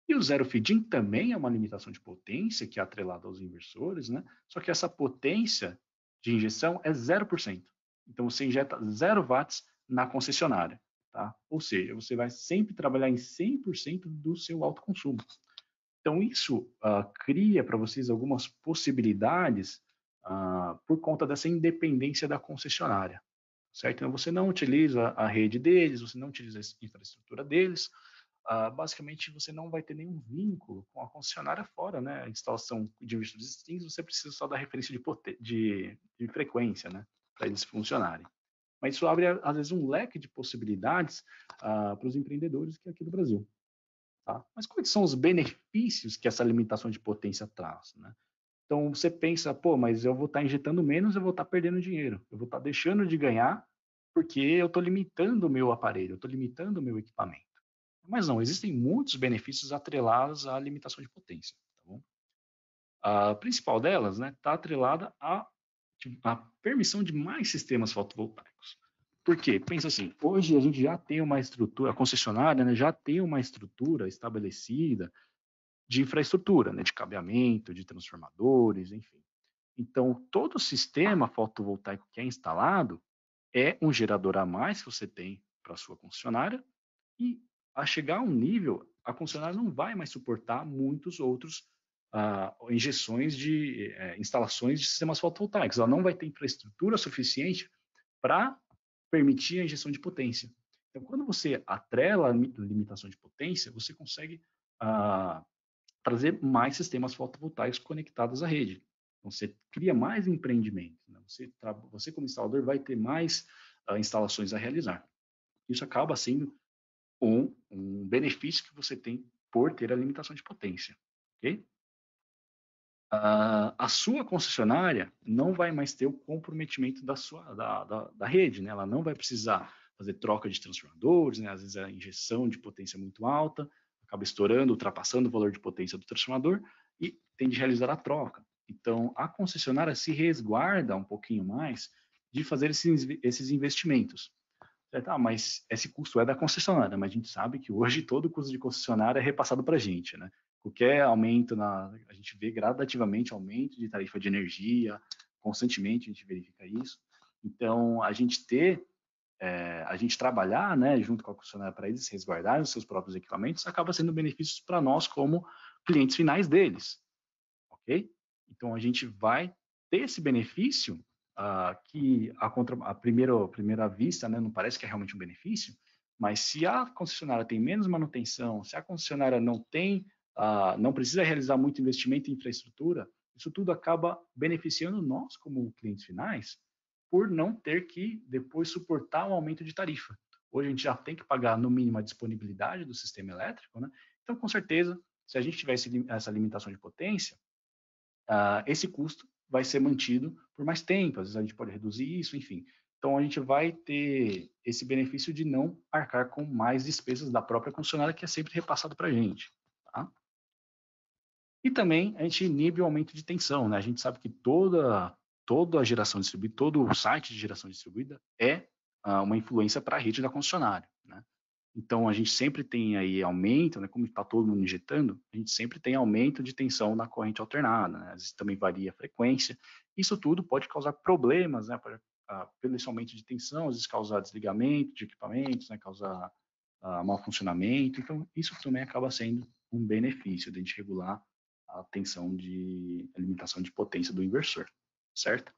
E o zero feed-in também é uma limitação de potência que é atrelada aos inversores, né? Só que essa potência de injeção é 0%. Então você injeta 0 watts na concessionária, tá? Ou seja, você vai sempre trabalhar em 100% do seu autoconsumo. Então isso cria para vocês algumas possibilidades por conta dessa independência da concessionária, certo? Então você não utiliza a rede deles, você não utiliza a infraestrutura deles, basicamente você não vai ter nenhum vínculo com a concessionária fora, né? A instalação de inversores distintos, você precisa só da referência de frequência, né? Para eles funcionarem. Mas isso abre, às vezes, um leque de possibilidades para os empreendedores que é aqui do Brasil. Tá? Mas quais são os benefícios que essa limitação de potência traz, né? Então você pensa, pô, mas eu vou estar injetando menos, eu vou estar perdendo dinheiro, eu vou estar deixando de ganhar porque eu estou limitando o meu aparelho, eu estou limitando o meu equipamento. Mas não, existem muitos benefícios atrelados à limitação de potência. Tá bom? A principal delas está atrelada à permissão de mais sistemas fotovoltaicos. Por quê? Pensa assim, hoje a gente já tem uma estrutura, a concessionária, né, já tem uma estrutura estabelecida de infraestrutura, né, de cabeamento, de transformadores, enfim. Então, todo o sistema fotovoltaico que é instalado é um gerador a mais que você tem para a sua concessionária, e a chegar a um nível, a concessionária não vai mais suportar muitos outros injeções de instalações de sistemas fotovoltaicos. Ela não vai ter infraestrutura suficiente para permitir a injeção de potência. Então, quando você atrela a limitação de potência, você consegue trazer mais sistemas fotovoltaicos conectados à rede. Então, você cria mais empreendimentos. Né? Você, como instalador, vai ter mais instalações a realizar. Isso acaba sendo um benefício que você tem por ter a limitação de potência. Ok? A sua concessionária não vai mais ter o comprometimento da rede, né? Ela não vai precisar fazer troca de transformadores, né? Às vezes a injeção de potência é muito alta, acaba estourando, ultrapassando o valor de potência do transformador e tem de realizar a troca. Então, a concessionária se resguarda um pouquinho mais de fazer esses investimentos. Mas esse custo é da concessionária, mas a gente sabe que hoje todo o custo de concessionária é repassado para a gente, né? Qualquer aumento, a gente vê gradativamente aumento de tarifa de energia, constantemente a gente verifica isso. Então, a gente trabalhar, né, junto com a concessionária para eles resguardarem os seus próprios equipamentos, acaba sendo benefícios para nós como clientes finais deles, ok? Então, a gente vai ter esse benefício que a primeira vista, né, não parece que é realmente um benefício, mas se a concessionária tem menos manutenção, se a concessionária não precisa realizar muito investimento em infraestrutura, isso tudo acaba beneficiando nós como clientes finais por não ter que depois suportar um aumento de tarifa. Hoje a gente já tem que pagar no mínimo a disponibilidade do sistema elétrico, né? Então, com certeza, se a gente tiver essa limitação de potência, esse custo vai ser mantido por mais tempo, às vezes a gente pode reduzir isso, enfim. Então, a gente vai ter esse benefício de não arcar com mais despesas da própria concessionária, que é sempre repassado para a gente. Tá? E também a gente inibe o aumento de tensão. Né? A gente sabe que toda a geração distribuída, todo o site de geração distribuída é uma influência para a rede da concessionária. Né? Então, a gente sempre tem aí aumento, né? Como está todo mundo injetando, a gente sempre tem aumento de tensão na corrente alternada. Né? Às vezes também varia a frequência. Isso tudo pode causar problemas, né? Pelo esse aumento de tensão, às vezes causar desligamento de equipamentos, né? Causar mau funcionamento. Então, isso também acaba sendo um benefício de a gente regular a tensão a limitação de potência do inversor, certo?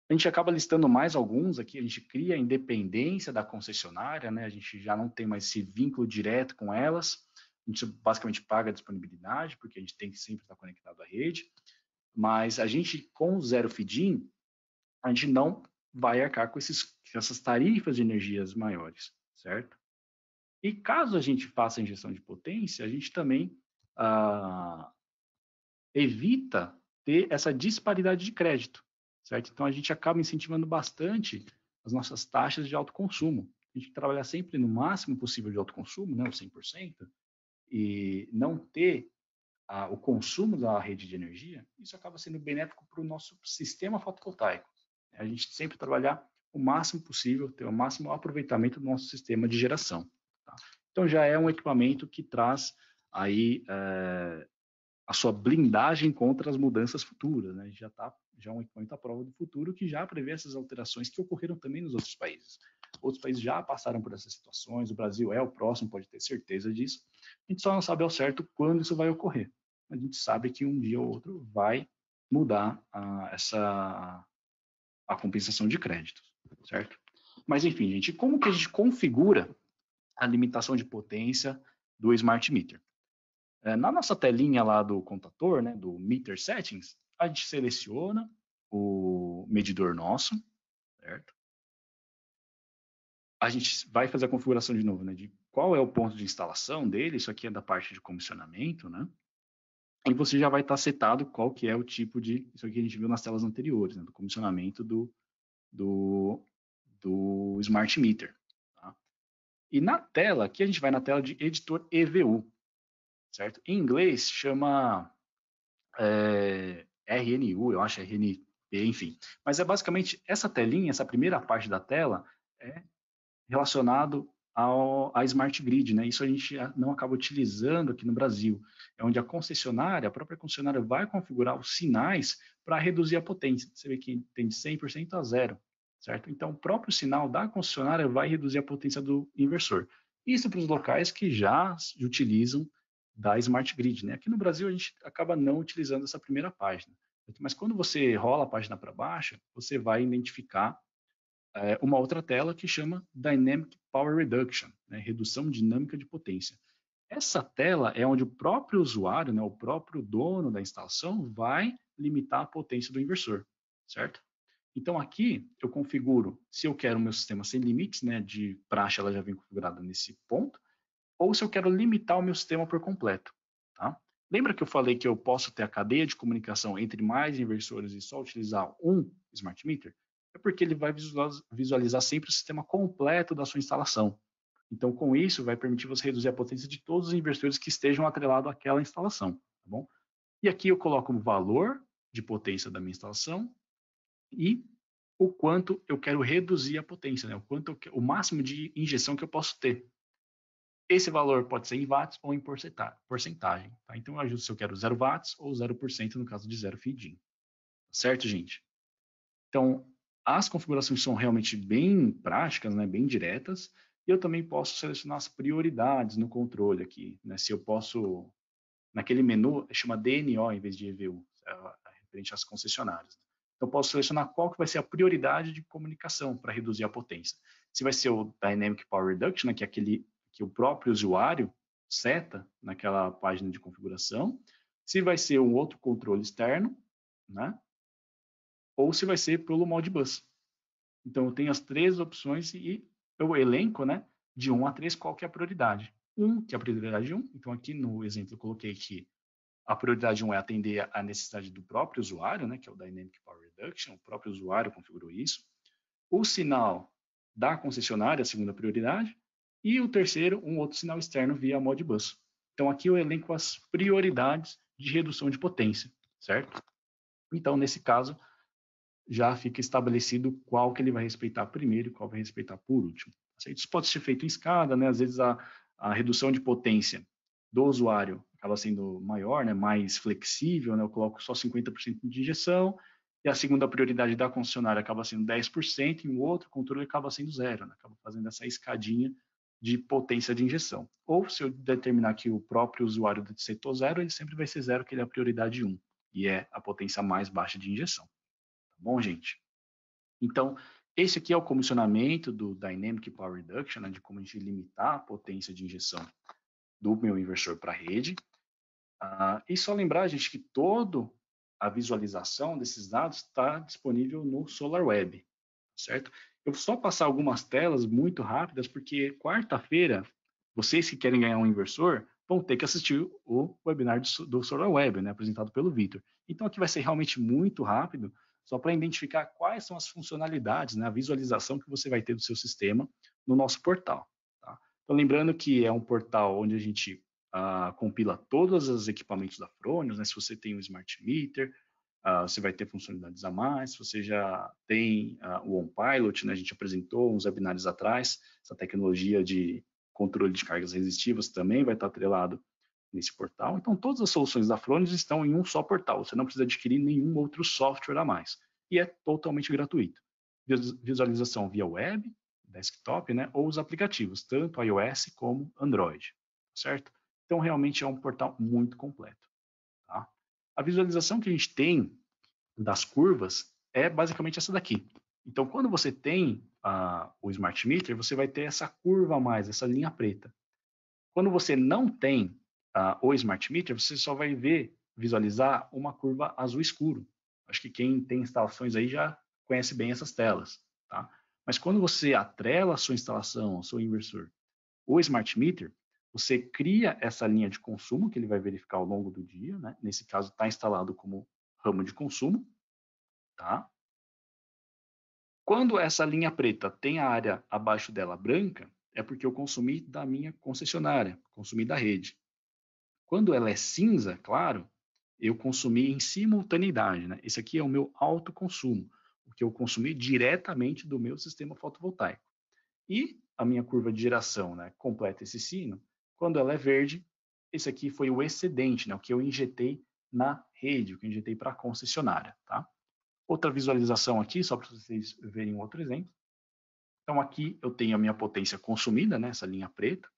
A gente acaba listando mais alguns aqui, a gente cria a independência da concessionária, né? A gente já não tem mais esse vínculo direto com elas, a gente basicamente paga a disponibilidade, porque a gente tem que sempre estar conectado à rede, mas a gente, com o zero feed-in, a gente não vai arcar com essas tarifas de energias maiores, certo? E caso a gente faça a injeção de potência, a gente também evita ter essa disparidade de crédito, certo? Então, a gente acaba incentivando bastante as nossas taxas de autoconsumo. A gente trabalhar sempre no máximo possível de autoconsumo, né, o 100%, e não ter o consumo da rede de energia, isso acaba sendo benéfico para o nosso sistema fotovoltaico. A gente sempre trabalhar o máximo possível, ter o máximo aproveitamento do nosso sistema de geração. Tá? Então, já é um equipamento que traz aí a sua blindagem contra as mudanças futuras, né? Já é um equipamento à prova do futuro que já prevê essas alterações que ocorreram também nos outros países. Outros países já passaram por essas situações, o Brasil é o próximo, pode ter certeza disso. A gente só não sabe ao certo quando isso vai ocorrer. A gente sabe que um dia ou outro vai mudar a compensação de créditos, certo? Mas enfim, gente, como que a gente configura a limitação de potência do Smart Meter? Na nossa telinha lá do contador, né, do Meter Settings, a gente seleciona o medidor nosso, certo? A gente vai fazer a configuração de novo, né, de qual é o ponto de instalação dele, isso aqui é da parte de comissionamento, né? E você já vai estar setado qual que é o tipo isso aqui a gente viu nas telas anteriores, né, do comissionamento do, do Smart Meter. Tá? E na tela, aqui a gente vai na tela de editor EVU, certo? Em inglês chama RNU, eu acho, RNP, enfim. Mas é basicamente essa telinha, essa primeira parte da tela, é relacionado à Smart Grid, né? Isso a gente não acaba utilizando aqui no Brasil. É onde a própria concessionária vai configurar os sinais para reduzir a potência. Você vê que tem de 100% a zero, certo? Então, o próprio sinal da concessionária vai reduzir a potência do inversor. Isso para os locais que já utilizam da Smart Grid, né? Aqui no Brasil a gente acaba não utilizando essa primeira página. Mas quando você rola a página para baixo, você vai identificar uma outra tela que chama Dynamic Power Reduction, né? Redução dinâmica de potência. Essa tela é onde o próprio usuário, né, o próprio dono da instalação, vai limitar a potência do inversor, certo? Então aqui eu configuro se eu quero o meu sistema sem limites, né, de praxe ela já vem configurada nesse ponto, ou se eu quero limitar o meu sistema por completo. Tá? Lembra que eu falei que eu posso ter a cadeia de comunicação entre mais inversores e só utilizar um smart meter? É porque ele vai visualizar sempre o sistema completo da sua instalação. Então, com isso, vai permitir você reduzir a potência de todos os inversores que estejam atrelados àquela instalação. Tá bom? E aqui eu coloco o valor de potência da minha instalação e o quanto eu quero reduzir a potência, né? O máximo de injeção que eu posso ter. Esse valor pode ser em watts ou em porcentagem. Tá? Então, eu ajusto se eu quero 0 watts ou 0% no caso de zero feed-in. Certo, gente? Então, as configurações são realmente bem práticas, né? Bem diretas. E eu também posso selecionar as prioridades no controle aqui. Né? Se eu posso, naquele menu, chama DNO em vez de EVU, referente às concessionárias. Então, eu posso selecionar qual que vai ser a prioridade de comunicação para reduzir a potência. Se vai ser o Dynamic Power Reduction, né? Que é aquele que o próprio usuário seta naquela página de configuração, se vai ser um outro controle externo, né? Ou se vai ser pelo Modbus. Então, eu tenho as três opções e eu elenco, né, de 1 a 3 qual que é a prioridade. 1, que é a prioridade 1, então aqui no exemplo eu coloquei que a prioridade 1 é atender a necessidade do próprio usuário, né, que é o Dynamic Power Reduction, o próprio usuário configurou isso. o sinal da concessionária, a segunda prioridade, e o terceiro, um outro sinal externo via Modbus. Então, aqui eu elenco as prioridades de redução de potência, certo? Então, nesse caso, já fica estabelecido qual que ele vai respeitar primeiro e qual vai respeitar por último. Isso pode ser feito em escada, né? Às vezes a redução de potência do usuário acaba sendo maior, né? Mais flexível, né? Eu coloco só 50% de injeção, e a segunda prioridade da concessionária acaba sendo 10%, e o outro controle acaba sendo zero, né? Acaba fazendo essa escadinha de potência de injeção. Ou se eu determinar que o próprio usuário do setor zero, ele sempre vai ser zero, que ele é a prioridade 1, e é a potência mais baixa de injeção. Tá bom, gente? Então, esse aqui é o comissionamento do Dynamic Power Reduction, né, de como a gente limitar a potência de injeção do meu inversor para a rede. E só lembrar, gente, que toda a visualização desses dados está disponível no SolarWeb, certo? Eu vou só passar algumas telas muito rápidas, porque quarta-feira, vocês que querem ganhar um inversor, vão ter que assistir o webinar do SolarWeb, né, apresentado pelo Vitor. Então, aqui vai ser realmente muito rápido, só para identificar quais são as funcionalidades, né, a visualização que você vai ter do seu sistema no nosso portal. Tá? Então, lembrando que é um portal onde a gente compila todos os equipamentos da Fronius, né, se você tem um Smart Meter, você vai ter funcionalidades a mais, se você já tem o OnPilot, né, a gente apresentou uns webinários atrás, essa tecnologia de controle de cargas resistivas também vai estar atrelado nesse portal. Então, todas as soluções da Fronius estão em um só portal, você não precisa adquirir nenhum outro software a mais, e é totalmente gratuito. Visualização via web, desktop, né, ou os aplicativos, tanto iOS como Android, certo? Então, realmente é um portal muito completo. Tá? A visualização que a gente tem das curvas é basicamente essa daqui. Então, quando você tem o Smart Meter, você vai ter essa curva a mais, essa linha preta. Quando você não tem o Smart Meter, você só vai visualizar uma curva azul escuro. Acho que quem tem instalações aí já conhece bem essas telas. Tá? Mas quando você atrela a sua instalação, o seu inversor, o Smart Meter, você cria essa linha de consumo que ele vai verificar ao longo do dia, né? Nesse caso está instalado como ramo de consumo, tá? Quando essa linha preta tem a área abaixo dela branca, é porque eu consumi da minha concessionária, consumi da rede. Quando ela é cinza, claro, eu consumi em simultaneidade, né? Esse aqui é o meu autoconsumo, o que eu consumi diretamente do meu sistema fotovoltaico. E a minha curva de geração, né, completa esse sino, quando ela é verde, esse aqui foi o excedente, né, o que eu injetei na rede, o que eu injetei para a concessionária. Tá? Outra visualização aqui, só para vocês verem um outro exemplo. Então aqui eu tenho a minha potência consumida, né, essa linha preta,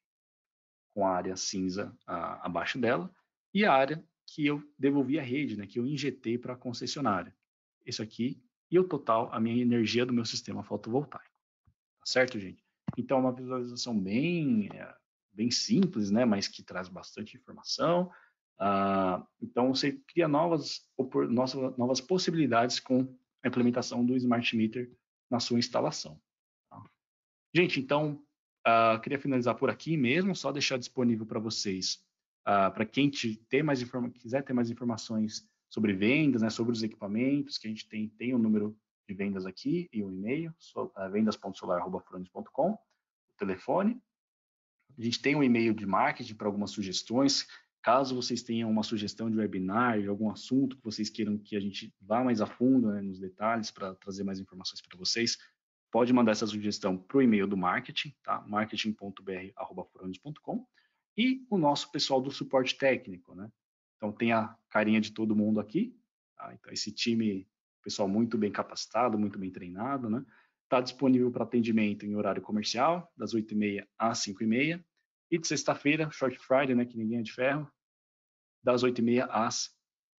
com a área cinza abaixo dela, e a área que eu devolvi à rede, né, que eu injetei para a concessionária. Esse aqui, e o total, a minha energia do meu sistema fotovoltaico. Tá certo, gente? Então, é uma visualização bem simples, né, mas que traz bastante informação. Então, você cria novas possibilidades com a implementação do Smart Meter na sua instalação. Tá? Gente, então, queria finalizar por aqui mesmo, só deixar disponível para vocês, para quem quiser ter mais informações sobre vendas, né, sobre os equipamentos, que a gente tem o número de vendas aqui e o e-mail, vendas.solar@fronius.com, o telefone. A gente tem um e-mail de marketing para algumas sugestões. Caso vocês tenham uma sugestão de webinar, de algum assunto que vocês queiram que a gente vá mais a fundo, né, nos detalhes para trazer mais informações para vocês, pode mandar essa sugestão para o e-mail do marketing, tá? marketing.br@fronius.com, e o nosso pessoal do suporte técnico, né? Então tem a carinha de todo mundo aqui, tá? Então esse time, pessoal muito bem capacitado, muito bem treinado, né? Está disponível para atendimento em horário comercial, das 8h30 às 5h30, e de sexta-feira, Short Friday, né, que ninguém é de ferro, das 8h30 às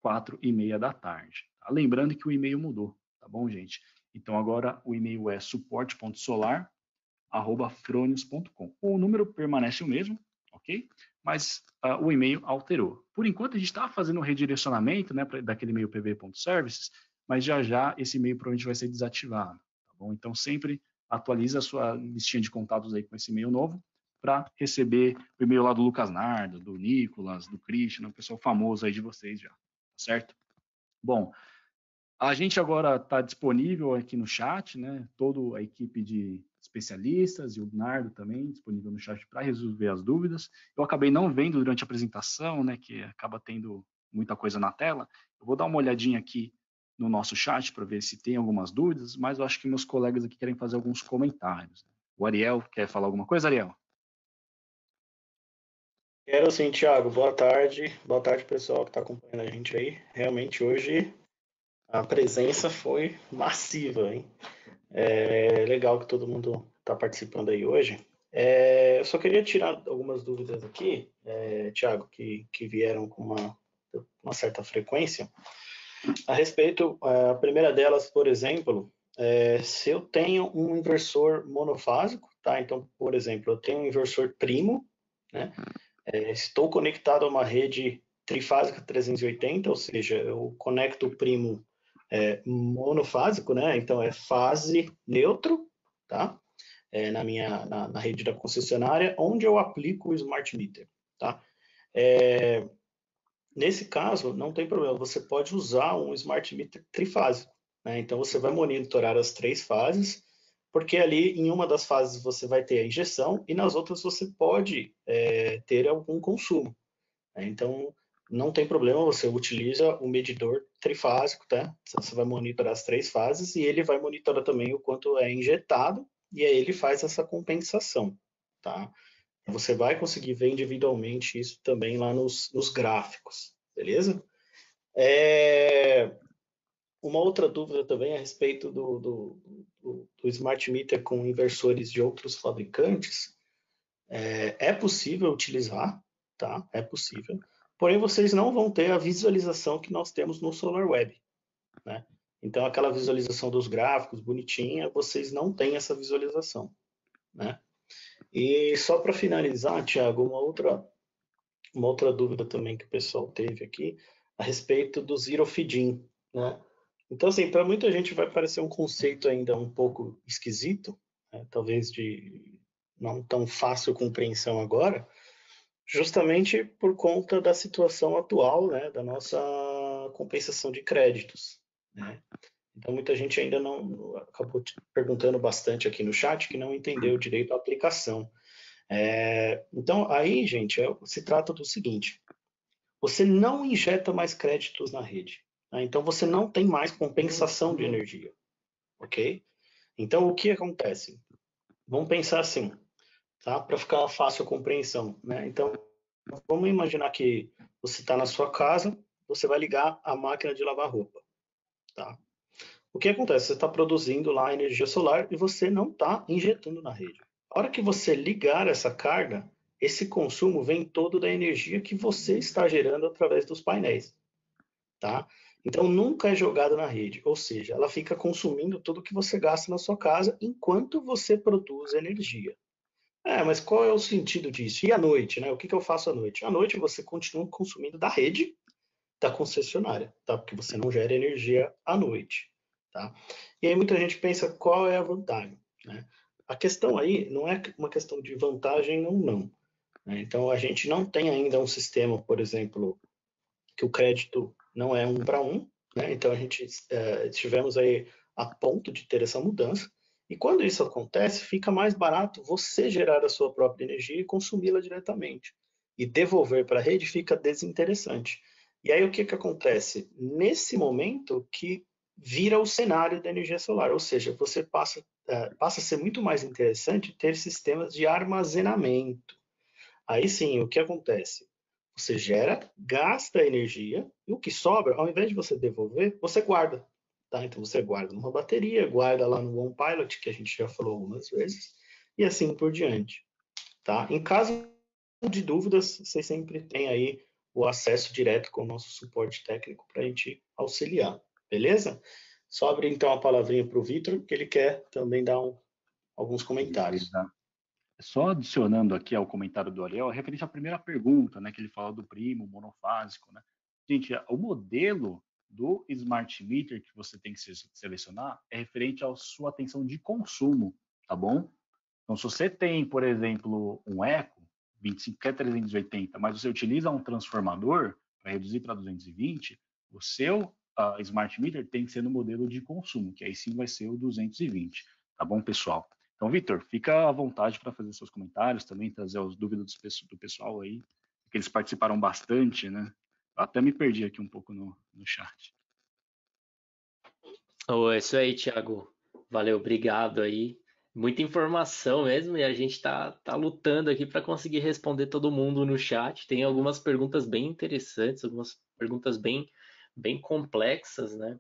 4h30 da tarde. Tá? Lembrando que o e-mail mudou, tá bom, gente? Então agora o e-mail é suporte.solar@fronius.com. O número permanece o mesmo, ok? Mas o e-mail alterou. Por enquanto a gente está fazendo um redirecionamento, né, daquele e-mail pv.services, mas já esse e-mail provavelmente vai ser desativado, tá bom? Então sempre atualiza a sua listinha de contatos aí com esse e-mail novo para receber o e-mail lá do Lucas Nardo, do Nicolas, do Christian, o pessoal famoso aí de vocês já, tá certo? Bom, A gente agora está disponível aqui no chat, né? Toda a equipe de especialistas e o Nardo também disponível no chat para resolver as dúvidas. Eu acabei não vendo durante a apresentação, né? Que acaba tendo muita coisa na tela. Eu vou dar uma olhadinha aqui no nosso chat para ver se tem algumas dúvidas, mas eu acho que meus colegas aqui querem fazer alguns comentários. O Ariel quer falar alguma coisa, Ariel? Quero sim, Thiago. Boa tarde. Boa tarde, pessoal que está acompanhando a gente aí. Realmente hoje a presença foi massiva, hein? É legal que todo mundo está participando aí hoje. Eu só queria tirar algumas dúvidas aqui, Thiago, que vieram com uma certa frequência. A respeito, a primeira delas, por exemplo, se eu tenho um inversor monofásico, tá? Então, por exemplo, eu tenho um inversor primo, né? Estou conectado a uma rede trifásica 380, ou seja, eu conecto o primo monofásico, né? Então é fase neutro, tá? Na rede da concessionária, onde eu aplico o smart meter, tá? Nesse caso, não tem problema, você pode usar um smart meter trifásico, né? Então você vai monitorar as 3 fases, porque ali em uma das fases você vai ter a injeção e nas outras você pode ter algum consumo, né? Então não tem problema, você utiliza o medidor trifásico, tá? Você vai monitorar as 3 fases e ele vai monitorar também o quanto é injetado e aí ele faz essa compensação, tá? Você vai conseguir ver individualmente isso também lá nos gráficos, beleza? Uma outra dúvida também a respeito do smart meter com inversores de outros fabricantes. É possível utilizar, tá? É possível. Porém, vocês não vão ter a visualização que nós temos no SolarWeb, né? Então, aquela visualização dos gráficos bonitinha, vocês não têm essa visualização, né? E só para finalizar, Thiago, uma outra dúvida também que o pessoal teve aqui a respeito do zero feed-in, né? Então, assim, para muita gente vai parecer um conceito ainda um pouco esquisito, né? Talvez de não tão fácil compreensão agora, justamente por conta da situação atual, né, da nossa compensação de créditos, né? Então, muita gente ainda não acabou perguntando bastante aqui no chat que não entendeu direito a aplicação. Então, aí, gente, se trata do seguinte: você não injeta mais créditos na rede, tá? Então, você não tem mais compensação de energia, ok? Então, o que acontece? Vamos pensar assim, tá? Para ficar fácil a compreensão, né? Então, vamos imaginar que você está na sua casa, você vai ligar a máquina de lavar roupa, tá? O que acontece? Você está produzindo lá energia solar e você não está injetando na rede. A hora que você ligar essa carga, esse consumo vem todo da energia que você está gerando através dos painéis, tá? Então nunca é jogada na rede, ou seja, ela fica consumindo tudo que você gasta na sua casa enquanto você produz energia. Mas qual é o sentido disso? E à noite, né? O que eu faço à noite? À noite você continua consumindo da rede da concessionária, tá? Porque você não gera energia à noite, tá? E aí muita gente pensa qual é a vantagem, né? A questão aí não é uma questão de vantagem ou não, né? Então a gente não tem ainda um sistema, por exemplo, que o crédito não é 1 para 1, né? Então a gente tivemos aí a ponto de ter essa mudança. E quando isso acontece, fica mais barato você gerar a sua própria energia e consumi-la diretamente. E devolver para a rede fica desinteressante. E aí o que acontece? Nesse momento que vira o cenário da energia solar, ou seja, você passa a ser muito mais interessante ter sistemas de armazenamento. Aí sim, o que acontece? Você gera, gasta energia, e o que sobra, ao invés de você devolver, você guarda. Tá? Então você guarda numa bateria, guarda lá no OnePilot, que a gente já falou algumas vezes, e assim por diante. Tá? Em caso de dúvidas, vocês sempre têm aí o acesso direto com o nosso suporte técnico para a gente auxiliar. Beleza? Só abrir então a palavrinha para o Vitor, que ele quer também dar alguns comentários. Beleza. Só adicionando aqui ao comentário do Ariel, referente à primeira pergunta, né, que ele fala do primo monofásico, né? Gente, o modelo do smart meter que você tem que selecionar é referente à sua atenção de consumo, tá bom? Então, se você tem, por exemplo, um Eco 25 que é 380, mas você utiliza um transformador para reduzir para 220, a Smart Meter tem que ser no modelo de consumo, que aí sim vai ser o 220, tá bom, pessoal? Então, Vitor, fica à vontade para fazer seus comentários também, trazer as dúvidas do pessoal aí, que eles participaram bastante, né? Eu até me perdi aqui um pouco no chat. Oh, é isso aí, Thiago. Valeu, obrigado aí. Muita informação mesmo e a gente tá lutando aqui para conseguir responder todo mundo no chat. Tem algumas perguntas bem interessantes, algumas perguntas bem complexas, né?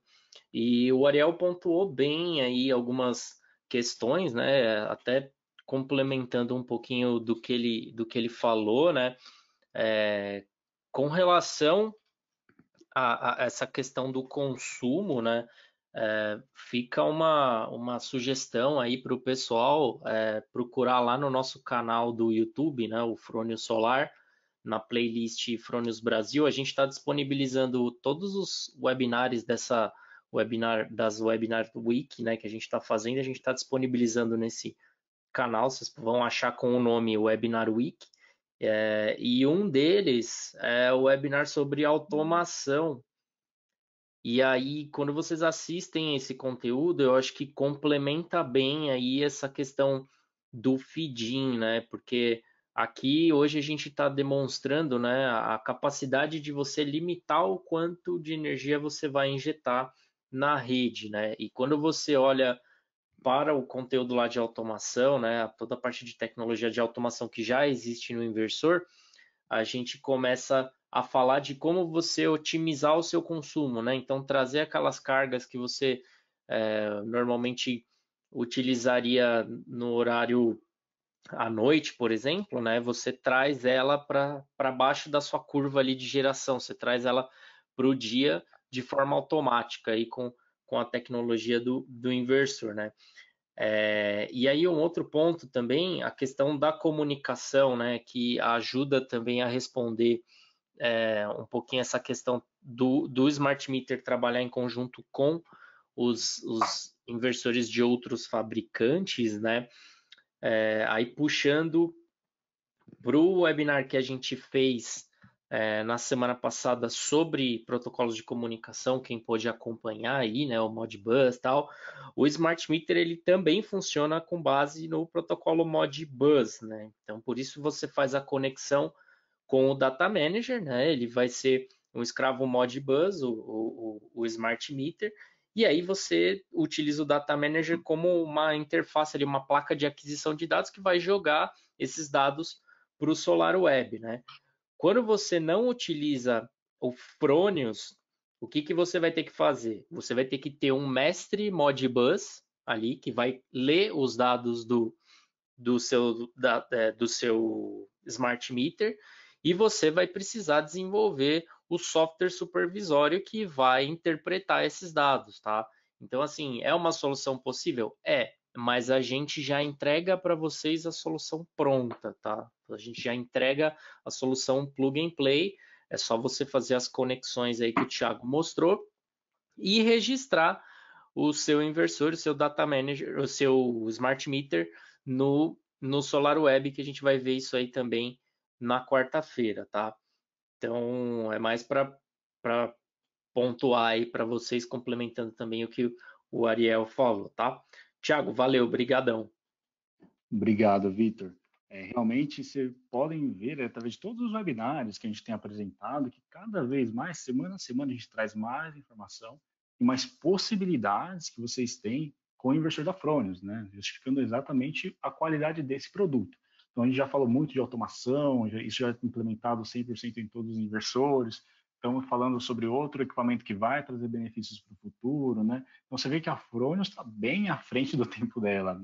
E o Ariel pontuou bem aí algumas questões, né? Até complementando um pouquinho do que ele falou, né? Com relação a essa questão do consumo, né? Fica uma sugestão aí para o pessoal procurar lá no nosso canal do YouTube, né? O Frônios Solar, na playlist Frônios Brasil. A gente está disponibilizando todos os webinars das Webinar Week, né? Que a gente está fazendo, a gente está disponibilizando nesse canal. Vocês vão achar com o nome Webinar Week. E um deles é o webinar sobre automação. E aí, quando vocês assistem esse conteúdo, eu acho que complementa bem aí essa questão do feed-in, né? Porque aqui hoje a gente está demonstrando, né, a capacidade de você limitar o quanto de energia você vai injetar na rede, né? E quando você olha para o conteúdo lá de automação, né, toda a parte de tecnologia de automação que já existe no inversor, a gente começa a falar de como você otimizar o seu consumo, né? Então, trazer aquelas cargas que você normalmente utilizaria no horário à noite, por exemplo, né? Você traz ela para baixo da sua curva ali de geração, você traz ela para o dia de forma automática aí com a tecnologia do inversor, né? E aí um outro ponto também, a questão da comunicação, né, que ajuda também a responder um pouquinho essa questão do Smart Meter trabalhar em conjunto com os inversores de outros fabricantes, né? Aí puxando para o webinar que a gente fez na semana passada sobre protocolos de comunicação, quem pôde acompanhar aí, né, o Modbus e tal, o Smart Meter ele também funciona com base no protocolo Modbus, né? Então, por isso você faz a conexão com o Data Manager, né? Ele vai ser um escravo Modbus, o Smart Meter, e aí você utiliza o Data Manager como uma interface ali, uma placa de aquisição de dados que vai jogar esses dados para o SolarWeb, né? Quando você não utiliza o Frônios, o que você vai ter que fazer? Você vai ter que ter um mestre Modbus ali que vai ler os dados do seu Smart Meter e você vai precisar desenvolver o software supervisório que vai interpretar esses dados, tá? Então, assim, é uma solução possível? Mas a gente já entrega para vocês a solução pronta, tá? A gente já entrega a solução plug and play, é só você fazer as conexões aí que o Thiago mostrou e registrar o seu inversor, o seu data manager, o seu smart meter no SolarWeb, que a gente vai ver isso aí também na quarta-feira, tá? Então, é mais para pontuar aí para vocês, complementando também o que o Ariel falou, tá? Thiago, valeu, brigadão. Obrigado, Vitor. Realmente, vocês podem ver, através de todos os webinários que a gente tem apresentado, que cada vez mais, semana a semana, a gente traz mais informação e mais possibilidades que vocês têm com o inversor da Frônios, né? Justificando exatamente a qualidade desse produto. Então, a gente já falou muito de automação, isso já é implementado 100% em todos os inversores. Estamos falando sobre outro equipamento que vai trazer benefícios para o futuro, né? Então você vê que a Frônios está bem à frente do tempo dela,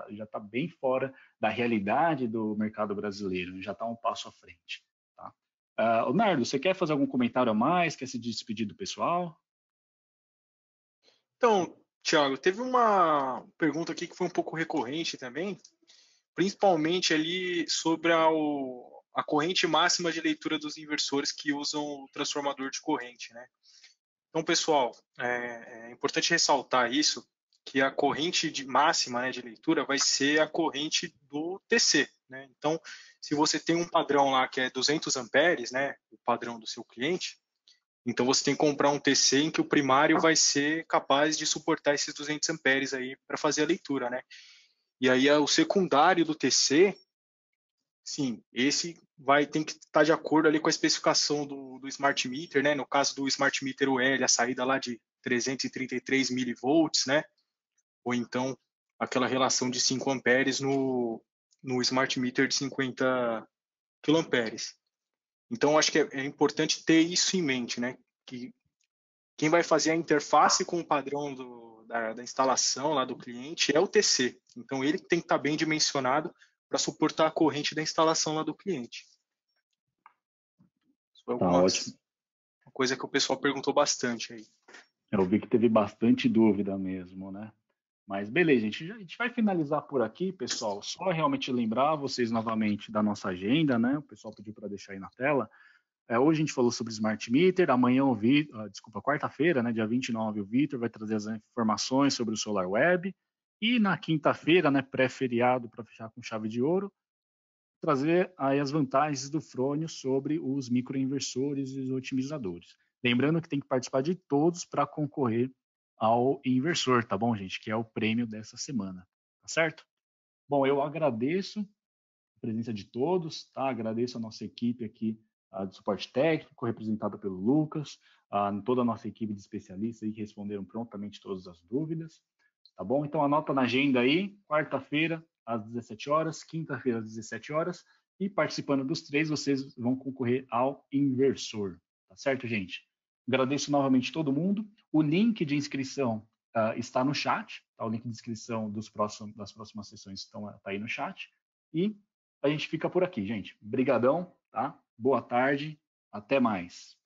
já está bem fora da realidade do mercado brasileiro, já está um passo à frente. Tá? Nardo, você quer fazer algum comentário a mais? Quer se despedir do pessoal? Então, Thiago, teve uma pergunta aqui que foi um pouco recorrente também, principalmente ali sobre a corrente máxima de leitura dos inversores que usam o transformador de corrente, né? Então, pessoal, é importante ressaltar isso, que a corrente máxima, né, de leitura vai ser a corrente do TC, né? Então, se você tem um padrão lá que é 200 amperes, né, o padrão do seu cliente, Então você tem que comprar um TC em que o primário vai ser capaz de suportar esses 200 amperes aí para fazer a leitura, né? E aí o secundário do TC, sim, esse tem que estar de acordo ali com a especificação do Smart Meter, né? No caso do Smart Meter UL, a saída lá de 333 milivolts, né? Ou então aquela relação de 5 amperes no Smart Meter de 50 quiloamperes. Então, acho que é importante ter isso em mente, né? Que quem vai fazer a interface com o padrão da instalação lá do cliente é o TC. Então, ele tem que estar bem dimensionado para suportar a corrente da instalação lá do cliente. Isso foi Tá ótimo. Uma coisa que o pessoal perguntou bastante aí. Eu vi que teve bastante dúvida mesmo, né? Mas beleza, a gente vai finalizar por aqui, pessoal. Só realmente lembrar vocês novamente da nossa agenda, né? O pessoal pediu para deixar aí na tela. Hoje a gente falou sobre Smart Meter, amanhã quarta-feira, né, dia 29, o Vitor vai trazer as informações sobre o SolarWeb. E na quinta-feira, né, pré-feriado, para fechar com chave de ouro, trazer aí as vantagens do Frônio sobre os microinversores e os otimizadores. Lembrando que tem que participar de todos para concorrer ao inversor, tá bom, gente? Que é o prêmio dessa semana, tá certo? Bom, eu agradeço a presença de todos, tá? Agradeço a nossa equipe aqui de suporte técnico, representada pelo Lucas, toda a nossa equipe de especialistas aí que responderam prontamente todas as dúvidas, tá bom? Então anota na agenda aí, quarta-feira às 17 horas, quinta-feira às 17 horas, e participando dos três, vocês vão concorrer ao inversor, tá certo, gente? Agradeço novamente todo mundo. O link de inscrição está no chat, tá? O link de inscrição das próximas sessões está aí no chat. E a gente fica por aqui, gente. Brigadão, tá? Boa tarde, até mais.